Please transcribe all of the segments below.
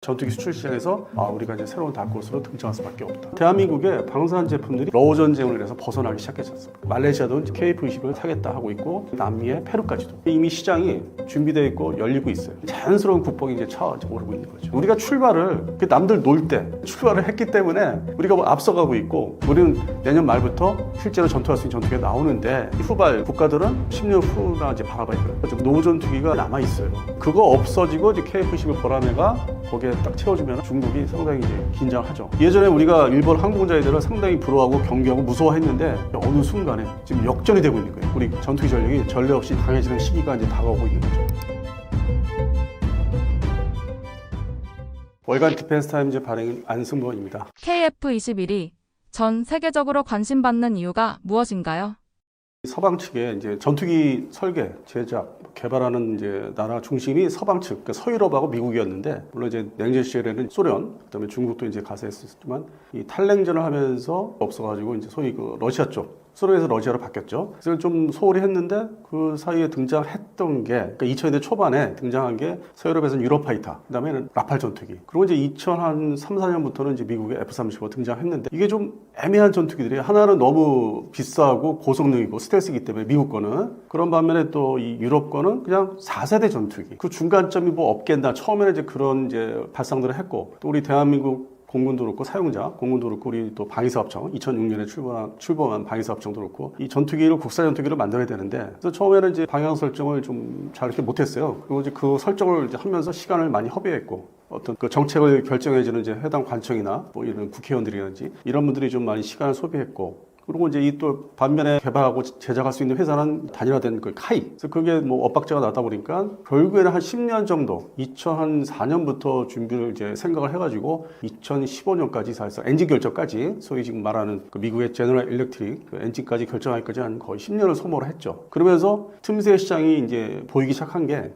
전투기 수출 시장에서 우리가 이제 새로운 다크호스로 등장할 수밖에 없다. 대한민국의 방산 제품들이 러우 전쟁을 해서 벗어나기 시작했었습니다. 말레이시아도 KF-20을 사겠다 하고 있고 남미의 페루까지도 이미 시장이 준비되어 있고 열리고 있어요. 자연스러운 국뽕이 이제 차오르고 있는 거죠. 우리가 출발을 남들 놀 때 출발을 했기 때문에 우리가 뭐 앞서가고 있고 우리는 내년 말부터 실제로 전투할 수 있는 전투기가 나오는데 후발 국가들은 10년 후나 이제 바라봐야 돼요. 노 전투기가 남아 있어요. 그거 없어지고 이제 KF-21 보라매가 거기에 딱 채워주면 중국이 상당히 이제 긴장하죠. 예전에 우리가 일본 항공자애들을 상당히 부러워하고 경계하고 무서워했는데 어느 순간에 지금 역전이 되고 있는 거예요. 우리 전투기 전력이 전례 없이 강해지는 시기가 이제 다가오고 있는 거죠. 월간 디펜스타임즈 발행 안승범입니다. KF-21이 전 세계적으로 관심받는 이유가 무엇인가요? 서방 측에 이제 전투기 설계, 제작, 개발하는 이제 나라 중심이 서방 측, 그러니까 서유럽하고 미국이었는데, 물론 이제 냉전 시절에는 소련, 그다음에 중국도 이제 가세했었지만 이 탈냉전을 하면서 없어가지고 이제 소위 그 러시아 쪽, 소련에서 러시아로 바뀌었죠. 그래서 좀 소홀히 했는데 그 사이에 등장했던 게, 그러니까 2000년대 초반에 등장한 게 서유럽에서는 유로파이터, 그다음에는 라팔 전투기. 그리고 이제 2003, 4년부터는 이제 미국의 F-35 등장했는데 이게 좀 애매한 전투기들이 하나는 너무 비싸고 고성능이고 스텔스이기 때문에 미국 거는 그런 반면에 또 이 유럽 거는 그냥 4세대 전투기. 그 중간점이 뭐 없겠나. 처음에는 이제 그런 이제 발상들을 했고 또 우리 대한민국 공군도 그렇고 사용자, 공군도 그렇고 우리 또 방위사업청 2006년에 출범한 방위사업청도 그렇고 이 전투기를 국산 전투기를 만들어야 되는데 그래서 처음에는 이제 방향 설정을 좀 잘 이렇게 못했어요. 그리고 이제 그 설정을 이제 하면서 시간을 많이 허비했고 어떤 그 정책을 결정해주는 이제 해당 관청이나 뭐 이런 국회의원들이라든지 이런 분들이 좀 많이 시간을 소비했고. 그리고 이제 이 또 반면에 개발하고 제작할 수 있는 회사는 단일화된 그 카이. 그래서 그게 뭐 엇박자가 나다 보니까 결국에는 한 10년 정도, 2004년부터 준비를 이제 생각을 해가지고 2015년까지 사실상 엔진 결정까지 소위 지금 말하는 그 미국의 제너럴 일렉트릭 그 엔진까지 결정하기까지 한 거의 10년을 소모를 했죠. 그러면서 틈새 시장이 이제 보이기 시작한 게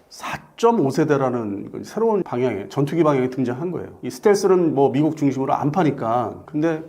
4.5세대라는 새로운 방향의 전투기 방향이 등장한 거예요. 이 스텔스는 뭐 미국 중심으로 안 파니까 근데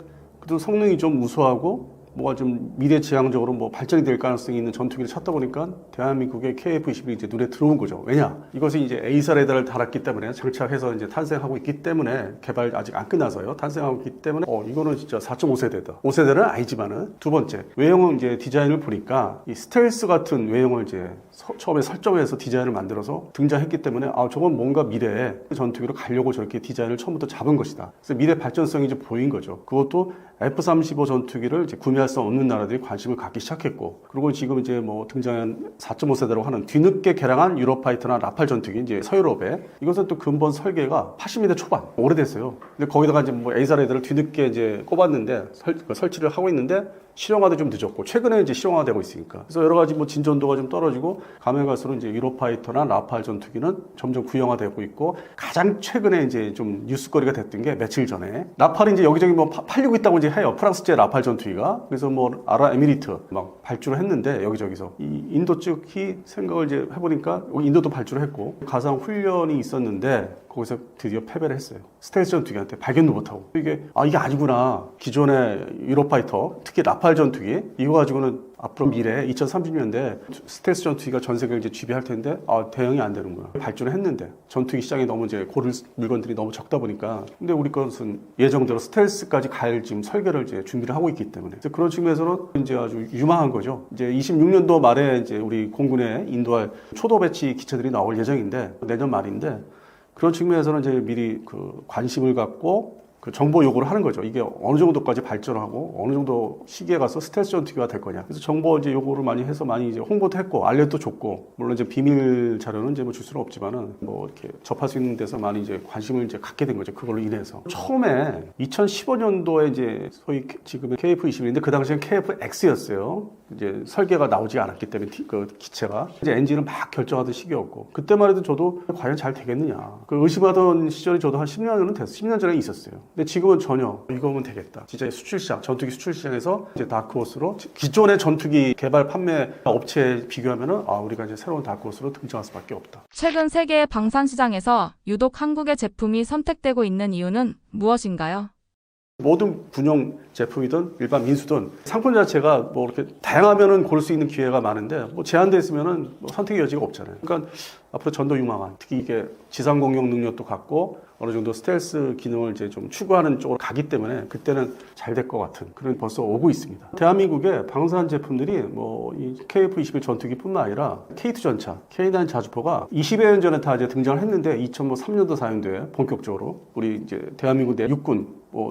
또 성능이 좀 우수하고 뭐가 좀 미래지향적으로 뭐 발전이 될 가능성이 있는 전투기를 찾다 보니까 대한민국의 KF-21이 이제 눈에 들어온 거죠. 왜냐? 이것이 이제 에이사 레이더를 달았기 때문에 장착해서 이제 탄생하고 있기 때문에 개발 아직 안 끝나서요. 탄생하고 있기 때문에 이거는 진짜 4.5세대다. 5세대는 아니지만은 두 번째 외형은 이제 디자인을 보니까 이 스텔스 같은 외형을 이제 처음에 설정해서 디자인을 만들어서 등장했기 때문에 저건 뭔가 미래에 전투기로 가려고 저렇게 디자인을 처음부터 잡은 것이다. 그래서 미래 발전성이 이제 보인 거죠. 그것도 F-35 전투기를 이제 구매할 수 없는 나라들이 관심을 갖기 시작했고, 그리고 지금 이제 뭐 등장한 4.5세대라고 하는 뒤늦게 개량한 유로파이터나 라팔 전투기, 이제 서유럽에 이것은 또 근본 설계가 80년대 초반 오래됐어요. 근데 거기다가 이제 뭐 에이사 레이더를 뒤늦게 이제 꼽았는데 설치를 하고 있는데 실용화도 좀 늦었고 최근에 이제 실용화되고 있으니까 그래서 여러 가지 뭐 진전도가 좀 떨어지고 가면 갈수록 이제 유로파이터나 라팔 전투기는 점점 구형화되고 있고 가장 최근에 이제 좀 뉴스거리가 됐던 게 며칠 전에 라팔이 이제 여기저기 뭐 팔리고 있다고 이제 해요. 프랑스제 라팔 전투기가. 그래서 뭐 아랍에미리트 막 발주를 했는데 여기저기서 이 인도 측이 생각을 이제 해보니까 인도도 발주를 했고 가상 훈련이 있었는데 거기서 드디어 패배를 했어요. 스텔스 전투기한테 발견도 못하고 이게 아니구나. 기존의 유로파이터 특히 라팔 전투기 이거 가지고는 앞으로 미래 2030년대 스텔스 전투기가 전 세계를 이제 지배할 텐데 대응이 안 되는 거야. 발주를 했는데 전투기 시장에 너무 이제 고를 물건들이 너무 적다 보니까 근데 우리 것은 예정대로 스텔스까지 갈 지금 설계를 이제 준비를 하고 있기 때문에 그런 측면에서는 이제 아주 유망한 거죠. 이제 26년도 말에 이제 우리 공군에 인도할 초도 배치 기체들이 나올 예정인데 내년 말인데 그런 측면에서는 이제 미리 그 관심을 갖고 그 정보 요구를 하는 거죠. 이게 어느 정도까지 발전하고 어느 정도 시기에 가서 스텔스 전투기가 될 거냐. 그래서 정보 이제 요구를 많이 해서 많이 이제 홍보도 했고 알려도 줬고 물론 이제 비밀 자료는 이제 뭐 줄 수는 없지만은 뭐 이렇게 접할 수 있는 데서 많이 이제 관심을 이제 갖게 된 거죠. 그걸로 인해서 처음에 2015년도에 이제 소위 지금의 KF-21인데 그 당시엔 KF-X였어요. 이제 설계가 나오지 않았기 때문에 그 기체가 이제 엔진을 막 결정하던 시기였고 그때만 해도 저도 과연 잘 되겠느냐. 그 의심하던 시절이 저도 한 10년은 됐어요. 10년 전에 있었어요. 근데 지금은 전혀 이거면 되겠다. 진짜 수출 시장, 전투기 수출 시장에서 이제 다크호스로 기존의 전투기 개발 판매 업체에 비교하면은 우리가 이제 새로운 다크호스로 등장할 수밖에 없다. 최근 세계의 방산 시장에서 유독 한국의 제품이 선택되고 있는 이유는 무엇인가요? 모든 군용 제품이든 일반 민수든 상품 자체가 뭐 이렇게 다양하면은 고를 수 있는 기회가 많은데 뭐 제한돼 있으면은 뭐 선택의 여지가 없잖아요. 그러니까 앞으로 전도 유망한 특히 이게 지상 공격 능력도 갖고 어느 정도 스텔스 기능을 이제 좀 추구하는 쪽으로 가기 때문에 그때는 잘 될 것 같은 그런 벌써 오고 있습니다. 대한민국의 방산 제품들이 뭐 이 KF-21 전투기뿐만 아니라 K2 전차, K9 자주포가 20여 년 전에 다 이제 등장을 했는데 2003년도 4년도에 본격적으로 우리 이제 대한민국 내 육군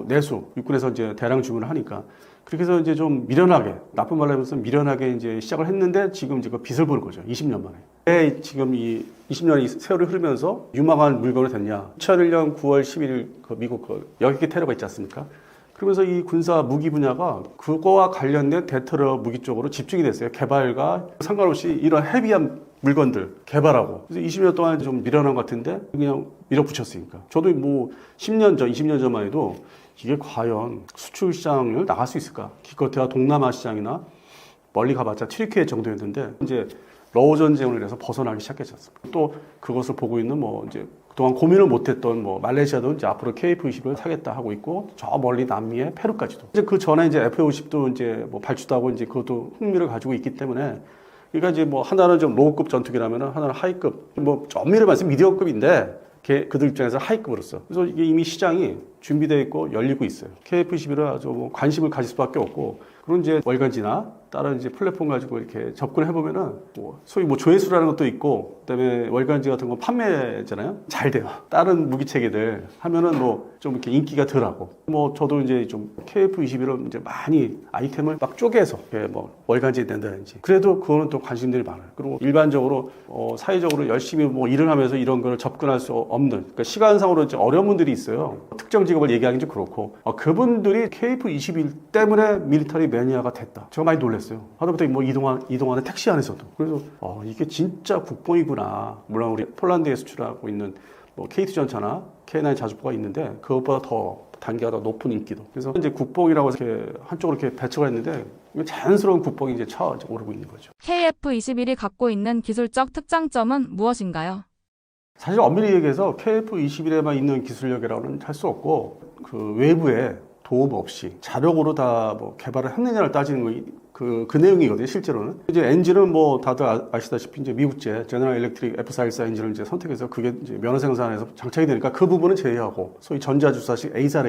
내수 육군에서 이제 대량 주문을 하니까 그렇게 해서 이제 좀 미련하게, 나쁜 말로 하면서 미련하게 이제 시작을 했는데 지금 이제 그 빛을 보는 거죠. 20년 만에. 왜 지금 이 20년이 세월이 흐르면서 유망한 물건이 됐냐. 2001년 9월 11일 그 미국 그 여객기 테러가 있지 않습니까? 그러면서 이 군사 무기 분야가 그거와 관련된 대테러 무기 쪽으로 집중이 됐어요. 개발과 상관없이 이런 헤비한 물건들 개발하고. 그래서 20년 동안 좀 미련한 것 같은데 그냥 밀어붙였으니까. 저도 뭐 10년 전, 20년 전만 해도 이게 과연 수출 시장을 나갈 수 있을까? 기껏해야 동남아 시장이나 멀리 가봤자 튀르키예 정도였는데 이제 러우 전쟁을 해서 벗어나기 시작했지 않습니까? 또 그것을 보고 있는 뭐 이제 그동안 고민을 못했던 뭐 말레이시아도 이제 앞으로 KF-20을 사겠다 하고 있고 저 멀리 남미의 페루까지도. 이제 그 전에 이제 F-50도 이제 뭐 발주도 하고 이제 그것도 흥미를 가지고 있기 때문에 그러니까 이제 뭐 하나는 좀 로우급 전투기라면은 하나는 하이급 뭐 엄밀히 말해서 미디어급인데 그들 입장에서 하이급으로서. 그래서 이게 이미 시장이 준비되어 있고 열리고 있어요. KF-21을 아주 뭐 관심을 가질 수밖에 없고 그런 이제 월간지나 다른 이제 플랫폼 가지고 이렇게 접근을 해보면은 뭐 소위 뭐 조회수라는 것도 있고 그다음에 월간지 같은 건 판매잖아요. 잘 돼요. 다른 무기 체계들 하면은 뭐 좀 이렇게 인기가 덜하고 뭐 저도 이제 좀 KF-21을 이제 많이 아이템을 막 쪼개서 뭐 월간지에 낸다든지 그래도 그거는 또 관심들이 많아요. 그리고 일반적으로 사회적으로 열심히 뭐 일을 하면서 이런 걸 접근할 수 없는 그러니까 시간상으로 이제 어려운 분들이 있어요. 특정 직업을 얘기하기는 좀 그렇고 그분들이 KF-21 때문에 밀리터리 매니아가 됐다. 제가 많이 놀랐어요. 하다못해 뭐 이동하는 택시 안에서도. 그래서 이게 진짜 국뽕이구나. 물론 우리 폴란드에 수출하고 있는 뭐 K2 전차나 K9 자주포가 있는데 그것보다 더 단계가 더 높은 인기도. 그래서 이제 국뽕이라고 해서 이렇게 한쪽으로 이렇게 배치가 했는데 자연스러운 국뽕이 이제 오르고 있는 거죠. KF-21이 갖고 있는 기술적 특장점은 무엇인가요? 사실 엄밀히 얘기해서 KF-21에만 있는 기술력이라고는 할 수 없고 그 외부에 도움 없이 자력으로 다 뭐 개발을 했느냐를 따지는 거 그 내용이거든요, 실제로는. 이제 엔진은 뭐 다들 아시다시피 이제 미국제 제너럴 일렉트릭 F414 엔진을 이제 선택해서 그게 이제 면허 생산에서 장착이 되니까 그 부분은 제외하고 소위 전자주사식 에이사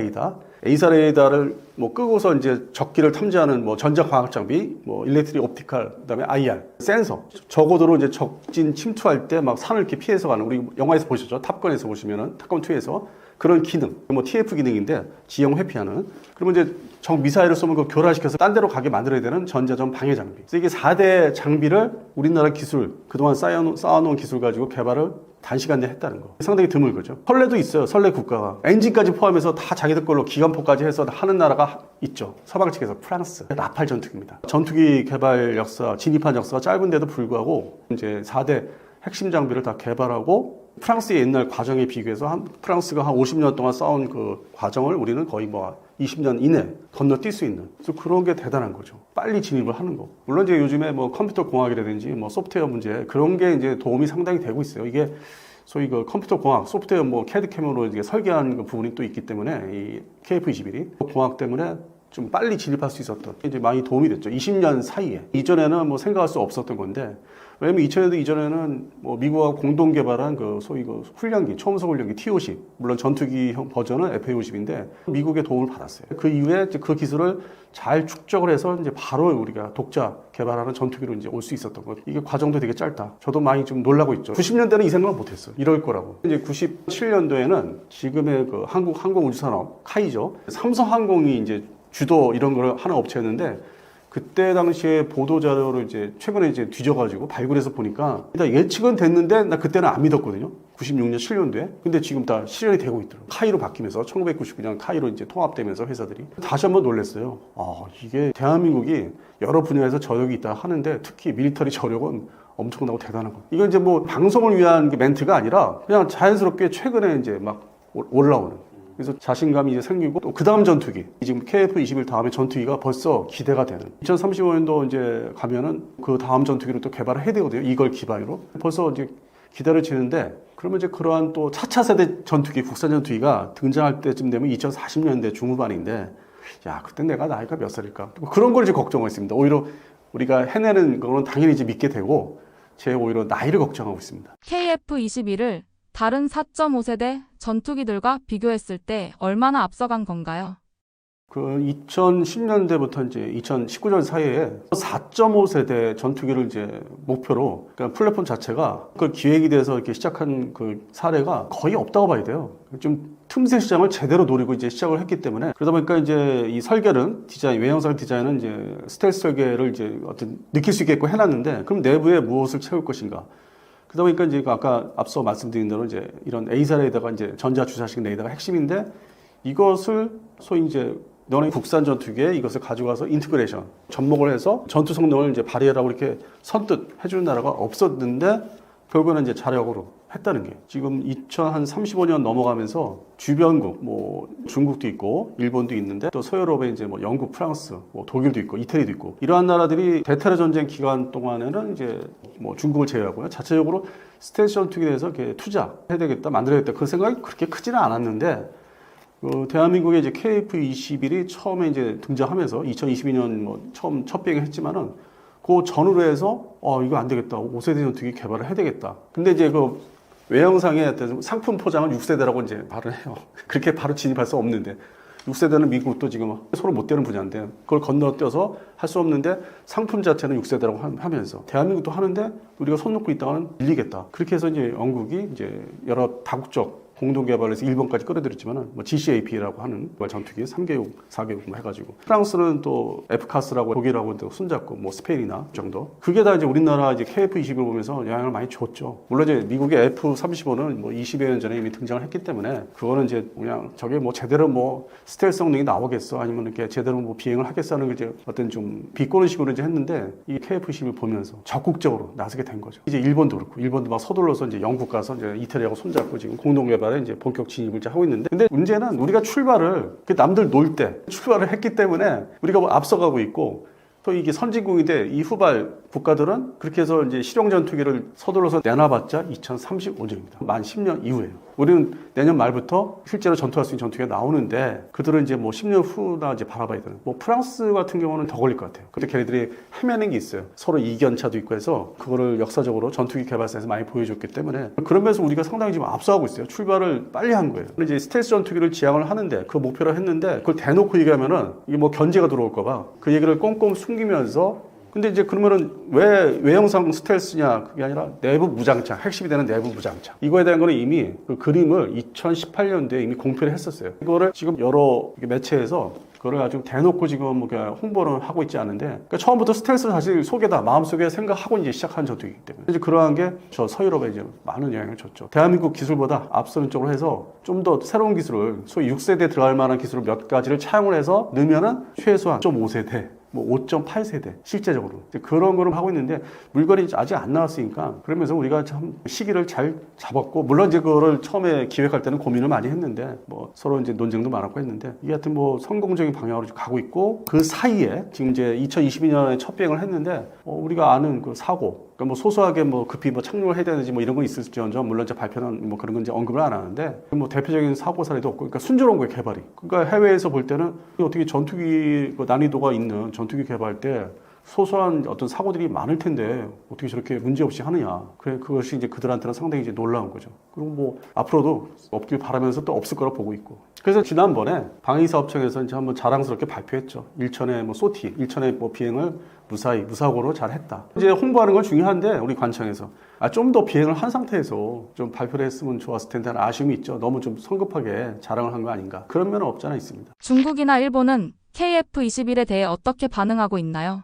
레이더를 뭐 끄고서 이제 적기를 탐지하는 뭐 전자과학 장비, 뭐 일렉트릭 옵티컬, 그다음에 IR, 센서. 저고도로 이제 적진 침투할 때 막 산을 이렇게 피해서 가는 우리 영화에서 보셨죠? 탑건에서 보시면은 탑건 2에서 그런 기능, 뭐 TF 기능인데 지형 회피하는. 그러면 이제 적 미사일을 쏘면 그 교란시켜서 딴 데로 가게 만들어야 되는 전자전 방해 장비. 그래서 이게 4대 장비를 우리나라 기술, 그동안 쌓아놓은 기술 가지고 개발을 단시간 내에 했다는 거. 상당히 드물 거죠. 선례도 있어요. 선례 국가가. 엔진까지 포함해서 다 자기들 걸로 기관포까지 해서 하는 나라가 있죠. 서방 측에서 프랑스. 라팔 전투기입니다. 전투기 개발 역사, 진입한 역사가 짧은데도 불구하고 이제 4대 핵심 장비를 다 개발하고 프랑스의 옛날 과정에 비교해서 프랑스가 한 50년 동안 쌓은 그 과정을 우리는 거의 뭐 20년 이내 건너뛸 수 있는. 그래서 그런 게 대단한 거죠. 빨리 진입을 하는 거. 물론 이제 요즘에 뭐 컴퓨터 공학이라든지 뭐 소프트웨어 문제 그런 게 이제 도움이 상당히 되고 있어요. 이게 소위 그 컴퓨터 공학, 소프트웨어 뭐 캐드 캠으로 이제 설계하는 그 부분이 또 있기 때문에 이 KF-21이 공학 때문에 좀 빨리 진입할 수 있었던 이제 많이 도움이 됐죠. 20년 사이에. 이전에는 뭐 생각할 수 없었던 건데 왜냐면 2000년도 이전에는 뭐 미국과 공동 개발한 그 소위 그 훈련기, 초음속 훈련기 T-50, 물론 전투기형 버전은 F-50인데 미국의 도움을 받았어요. 그 이후에 그 기술을 잘 축적을 해서 이제 바로 우리가 독자 개발하는 전투기로 이제 올 수 있었던 것. 이게 과정도 되게 짧다. 저도 많이 좀 놀라고 있죠. 90년대는 이 생각을 못했어요. 이럴 거라고. 이제 97년도에는 지금의 그 한국 항공우주산업 카이죠. 삼성항공이 이제 주도 이런 걸 하는 업체였는데. 그때 당시에 보도자료를 이제 최근에 이제 뒤져가지고 발굴해서 보니까 일단 예측은 됐는데 나 그때는 안 믿었거든요. 96년, 7년도에. 근데 지금 다 실현이 되고 있더라고요. 카이로 바뀌면서 1999년 카이로 이제 통합되면서 회사들이. 다시 한번 놀랐어요. 이게 대한민국이 여러 분야에서 저력이 있다 하는데 특히 밀리터리 저력은 엄청나고 대단한 거. 이건 이제 뭐 방송을 위한 멘트가 아니라 그냥 자연스럽게 최근에 이제 막 올라오는. 그래서 자신감이 이제 생기고 또 그 다음 전투기 지금 KF-21 다음에 전투기가 벌써 기대가 되는 2035년도 이제 가면은 그 다음 전투기를 또 개발을 해야 되거든요. 이걸 기반으로 벌써 이제 기다려 지는데 그러면 이제 그러한 또 4차 세대 전투기 국산 전투기가 등장할 때쯤 되면 2040년대 중후반인데 야 그때 내가 나이가 몇 살일까 그런 걸 이제 걱정하고 있습니다. 오히려 우리가 해내는 거는 당연히 이제 믿게 되고 제 오히려 나이를 걱정하고 있습니다. KF-21을 다른 4.5세대 전투기들과 비교했을 때 얼마나 앞서간 건가요? 그 2010년대부터 이제 2019년 사이에 4.5세대 전투기를 이제 목표로, 그러니까 플랫폼 자체가 그 기획이 돼서 이렇게 시작한 그 사례가 거의 없다고 봐야 돼요. 좀 틈새 시장을 제대로 노리고 이제 시작을 했기 때문에, 그러다 보니까 이제 이 설계는 디자인, 외형상 디자인은 이제 스텔스 설계를 이제 어떤 느낄 수 있게끔 해놨는데, 그럼 내부에 무엇을 채울 것인가? 그러다 보니까 이제 아까 앞서 말씀드린 대로 이제 이런 A사 레이더가 이제 전자 주사식 레이더가 핵심인데, 이것을 소위 이제 너네 국산 전투기에 이것을 가져가서 인티그레이션, 접목을 해서 전투 성능을 이제 발휘하라고 이렇게 선뜻 해주는 나라가 없었는데, 결국에는 이제 자력으로 했다는 게, 지금 2035년 넘어가면서 주변국, 뭐 중국도 있고 일본도 있는데, 또 서유럽에 이제 뭐 영국, 프랑스, 뭐 독일도 있고 이태리도 있고, 이러한 나라들이 대테러 전쟁 기간 동안에는 이제 뭐 중국을 제외하고요, 자체적으로 스텔스 전투기에 대해서 이렇게 투자해야 되겠다, 만들어야겠다, 그 생각이 그렇게 크지는 않았는데, 대한민국의 이제 KF-21이 처음에 이제 등장하면서 2022년 뭐 처음 첫 비행을 했지만은, 그 전후로 해서 이거 안 되겠다, 5세대 전투기 개발을 해야 되겠다. 근데 이제 그 외형상의 상품 포장은 6세대라고 이제 말을 해요. 그렇게 바로 진입할 수 없는데, 6세대는 미국도 지금 서로 못 되는 분야인데, 그걸 건너뛰어서 할 수 없는데 상품 자체는 6세대라고 하면서 대한민국도 하는데 우리가 손 놓고 있다가는 밀리겠다. 그렇게 해서 이제 영국이 이제 여러 다국적 공동 개발해서 일본까지 끌어들였지만은, 뭐 GCAP라고 하는 전투기 3개국, 4개국 뭐 해가지고, 프랑스는 또 FCAS라고 독일하고 또 손잡고, 뭐 스페인이나 정도. 그게 다 이제 우리나라 이제 KF-21을 보면서 영향을 많이 줬죠. 물론 이제 미국의 F-35는 뭐 20여 년 전에 이미 등장을 했기 때문에, 그거는 이제 그냥 저게 뭐 제대로 뭐 스텔스 성능이 나오겠어, 아니면 이렇게 제대로 뭐 비행을 하겠어 하는 게 이제 어떤 좀 비꼬는 식으로 이제 했는데, 이 KF-21을 보면서 적극적으로 나서게 된 거죠. 이제 일본도 그렇고, 일본도 막 서둘러서 이제 영국 가서 이제 이태리하고 손잡고 지금 공동 개발 이제 본격 진입을 이제 하고 있는데, 근데 문제는 우리가 출발을 남들 놀 때 출발을 했기 때문에 우리가 뭐 앞서가고 있고, 또 이게 선진국인데 이 후발 국가들은 그렇게 해서 이제 실용 전투기를 서둘러서 내놔봤자 2035년입니다. 만 10년 이후에요. 우리는 내년 말부터 실제로 전투할 수 있는 전투기가 나오는데, 그들은 이제 뭐 10년 후나 이제 바라봐야 되는. 뭐 프랑스 같은 경우는 더 걸릴 것 같아요. 근데 걔네들이 헤매는 게 있어요. 서로 이견차도 있고 해서 그거를 역사적으로 전투기 개발사에서 많이 보여줬기 때문에, 그러면서 우리가 상당히 지금 앞서가고 있어요. 출발을 빨리 한 거예요. 이제 스텔스 전투기를 지향을 하는데, 그 목표로 했는데, 그걸 대놓고 얘기하면은 이게 뭐 견제가 들어올까봐 그 얘기를 꽁꽁 숨기면서, 근데 이제 그러면은 왜 외형상 스텔스냐, 그게 아니라 내부 무장창, 핵심이 되는 내부 무장창, 이거에 대한 거는 이미 그 그림을 2018년도에 이미 공표를 했었어요. 이거를 지금 여러 매체에서 그걸 아주 대놓고 지금 뭐 홍보를 하고 있지 않은데, 그러니까 처음부터 스텔스는 사실 속에다 마음속에 생각하고 이제 시작한 전투기이기 때문에, 이제 그러한 게 저 서유럽에 이제 많은 영향을 줬죠. 대한민국 기술보다 앞서는 쪽으로 해서 좀 더 새로운 기술을, 소위 6세대 들어갈 만한 기술을 몇 가지를 차용을 해서 넣으면은 최소한 5.5세대, 뭐 5.8세대 실제적으로 그런 거를 하고 있는데, 물건이 아직 안 나왔으니까, 그러면서 우리가 참 시기를 잘 잡았고, 물론 이제 그거를 처음에 기획할 때는 고민을 많이 했는데, 뭐 서로 이제 논쟁도 많았고 했는데, 이게 하여튼 뭐 성공적인 방향으로 가고 있고, 그 사이에 지금 이제 2022년에 첫 비행을 했는데, 우리가 아는 그 사고, 그러니까 뭐 소소하게 뭐 급히 뭐 착륙을 해야 되는지 뭐 이런 건 있을지언정, 물론 이제 발표는 뭐 그런 건 이제 언급을 안 하는데, 뭐 대표적인 사고 사례도 없고, 그러니까 순조로운 거예요, 개발이. 그러니까 해외에서 볼 때는 어떻게 전투기 난이도가 있는 전투기 개발 때 소소한 어떤 사고들이 많을 텐데 어떻게 저렇게 문제없이 하느냐. 그것이 이제 그들한테는 상당히 이제 놀라운 거죠. 그리고 뭐 앞으로도 없길 바라면서 또 없을 거라 보고 있고. 그래서 지난번에 방위사업청에서 이제 한번 자랑스럽게 발표했죠. 일천의 뭐 소티, 일천의 뭐 비행을 무사히, 무사고로 잘 했다. 이제 홍보하는 건 중요한데, 우리 관청에서 좀 더 비행을 한 상태에서 좀 발표를 했으면 좋았을 텐데 하는 아쉬움이 있죠. 너무 좀 성급하게 자랑을 한 거 아닌가. 그런 면은 없지 않아 있습니다. 중국이나 일본은 KF-21에 대해 어떻게 반응하고 있나요?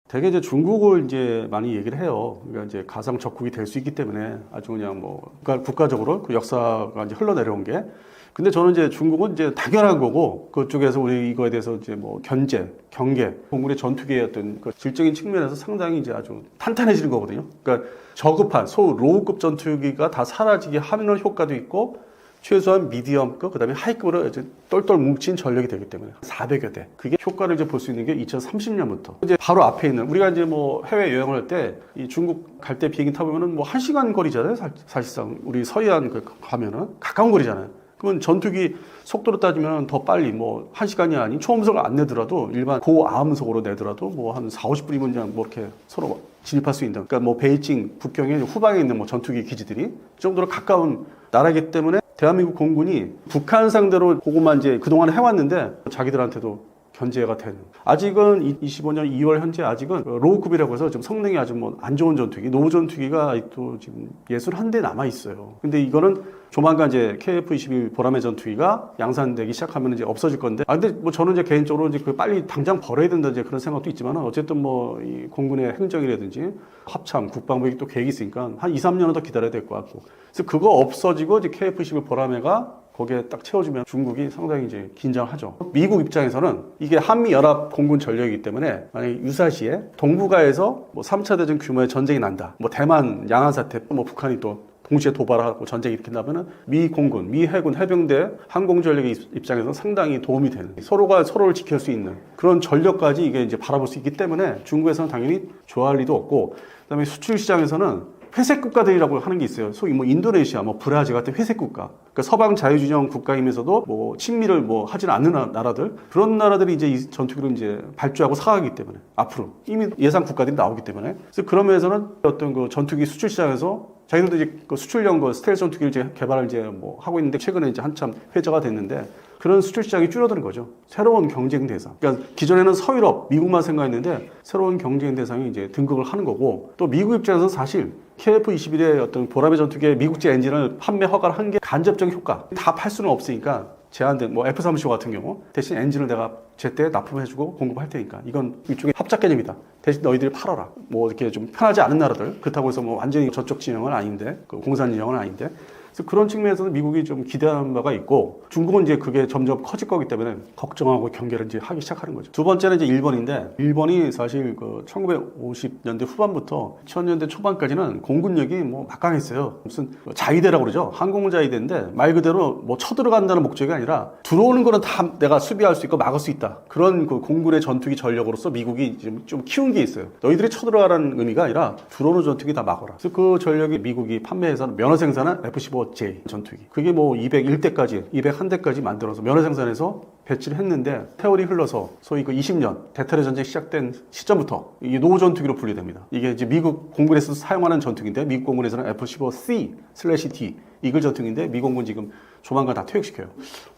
되게 이제 중국을 이제 많이 얘기를 해요. 그러니까 이제 가상 적국이 될 수 있기 때문에 아주 그냥 뭐 국가적으로 그 역사가 이제 흘러내려온 게. 근데 저는 이제 중국은 이제 당연한 거고, 그쪽에서 우리 이거에 대해서 이제 뭐 견제, 경계, 공군의 전투기의 어떤 그 질적인 측면에서 상당히 이제 아주 탄탄해지는 거거든요. 그러니까 저급한 로우급 전투기가 다 사라지게 하는 효과도 있고, 최소한 미디엄급, 그 다음에 하이급으로 이제 똘똘 뭉친 전력이 되기 때문에 400여 대. 그게 효과를 이제 볼 수 있는 게 2030년부터. 이제 바로 앞에 있는, 우리가 이제 뭐 해외 여행을 할 때 이 중국 갈 때 비행기 타보면은 뭐 1시간 거리잖아요. 사실상. 우리 서해안 가면은 가까운 거리잖아요. 그러면 전투기 속도로 따지면 더 빨리 뭐 1시간이 아닌 초음속을 안 내더라도, 일반 고암속으로 내더라도 뭐 한 4, 50분이면 그냥 뭐 이렇게 서로 진입할 수 있는. 그러니까 뭐 베이징 국경의 후방에 있는 뭐 전투기 기지들이 그 정도로 가까운 나라이기 때문에 대한민국 공군이 북한 상대로 그것만 이제 그동안 해왔는데 자기들한테도 견제가 되는. 아직은 25년 2월 현재 아직은 로우급이라고 해서 좀 성능이 아주 뭐 안 좋은 전투기, 노후 전투기가 또 지금 61대 남아 있어요. 근데 이거는 조만간 이제 KF-21 보라매 전투기가 양산되기 시작하면 이제 없어질 건데. 근데 뭐 저는 이제 개인적으로 이제 그 빨리 당장 버려야 된다 이제 그런 생각도 있지만 어쨌든 뭐 이 공군의 행정이라든지 합참, 국방부에 또 계획이 있으니까 한 2, 3년은 더 기다려야 될 것 같고. 그래서 그거 없어지고 이제 KF-21 보라매가 거기에 딱 채워주면 중국이 상당히 이제 긴장하죠. 미국 입장에서는 이게 한미연합 공군 전력이기 때문에 만약에 유사시에 동북아에서 뭐 3차 대전 규모의 전쟁이 난다. 뭐 대만 양안 사태, 뭐 북한이 또 동시에 도발하고 전쟁이 일으킨다면 미 공군, 미 해군, 해병대, 항공전력의 입장에서는 상당히 도움이 되는 서로가 서로를 지킬 수 있는 그런 전력까지 이게 이제 바라볼 수 있기 때문에 중국에서는 당연히 좋아할 리도 없고 그다음에 수출 시장에서는 회색 국가들이라고 하는 게 있어요. 소위 뭐 인도네시아, 뭐 브라질 같은 회색 국가. 그러니까 서방 자유주의 국가이면서도 뭐 친미를 뭐 하지는 않는 나라들 그런 나라들이 이제 이 전투기를 이제 발주하고 사가기 때문에 앞으로 이미 예상 국가들이 나오기 때문에 그래서 그런 면에서는 어떤 그 전투기 수출 시장에서 자기들도 이제 그 수출용 그 스텔스 전투기를 이제 개발을 이제 뭐 하고 있는데 최근에 이제 한참 회자가 됐는데 그런 수출 시장이 줄어드는 거죠. 새로운 경쟁 대상. 그러니까 기존에는 서유럽, 미국만 생각했는데 새로운 경쟁 대상이 이제 등극을 하는 거고 또 미국 입장에서는 사실 KF-21의 어떤 보라매 전투기의 미국제 엔진을 판매 허가를 한 게 간접적인 효과. 다 팔 수는 없으니까 제한된 뭐 F-35 같은 경우 대신 엔진을 내가 제때 납품해주고 공급할 테니까 이건 일종의 합작 개념이다. 대신 너희들이 팔아라. 뭐 이렇게 좀 편하지 않은 나라들 그렇다고 해서 뭐 완전히 저쪽 진영은 아닌데 그 공산 진영은 아닌데 그래서 그런 측면에서는 미국이 좀 기대하는 바가 있고 중국은 이제 그게 점점 커질 거기 때문에 걱정하고 경계를 이제 하기 시작하는 거죠. 두 번째는 이제 일본인데 일본이 사실 그 1950년대 후반부터 2000년대 초반까지는 공군력이 뭐 막강했어요. 무슨 자위대라고 그러죠. 항공 자위대인데 말 그대로 뭐 쳐들어간다는 목적이 아니라 들어오는 거는 다 내가 수비할 수 있고 막을 수 있다. 그런 그 공군의 전투기 전력으로서 미국이 지금 좀 키운 게 있어요. 너희들이 쳐들어가라는 의미가 아니라 들어오는 전투기 다 막아라. 그래서 그 전력이 미국이 판매해서 면허 생산한 F-15J 전투기. 그게 뭐 201대까지, 201대까지 만들어서 면허 생산해서 배치를 했는데 세월이 흘러서 소위 그 20년 대테러 전쟁 시작된 시점부터 이게 노후 전투기로 분류됩니다. 이게 이제 미국 공군에서 사용하는 전투기인데 미국 공군에서는 F-15C/D 이글 전투기인데 미 공군 지금 조만간 다 퇴역시켜요.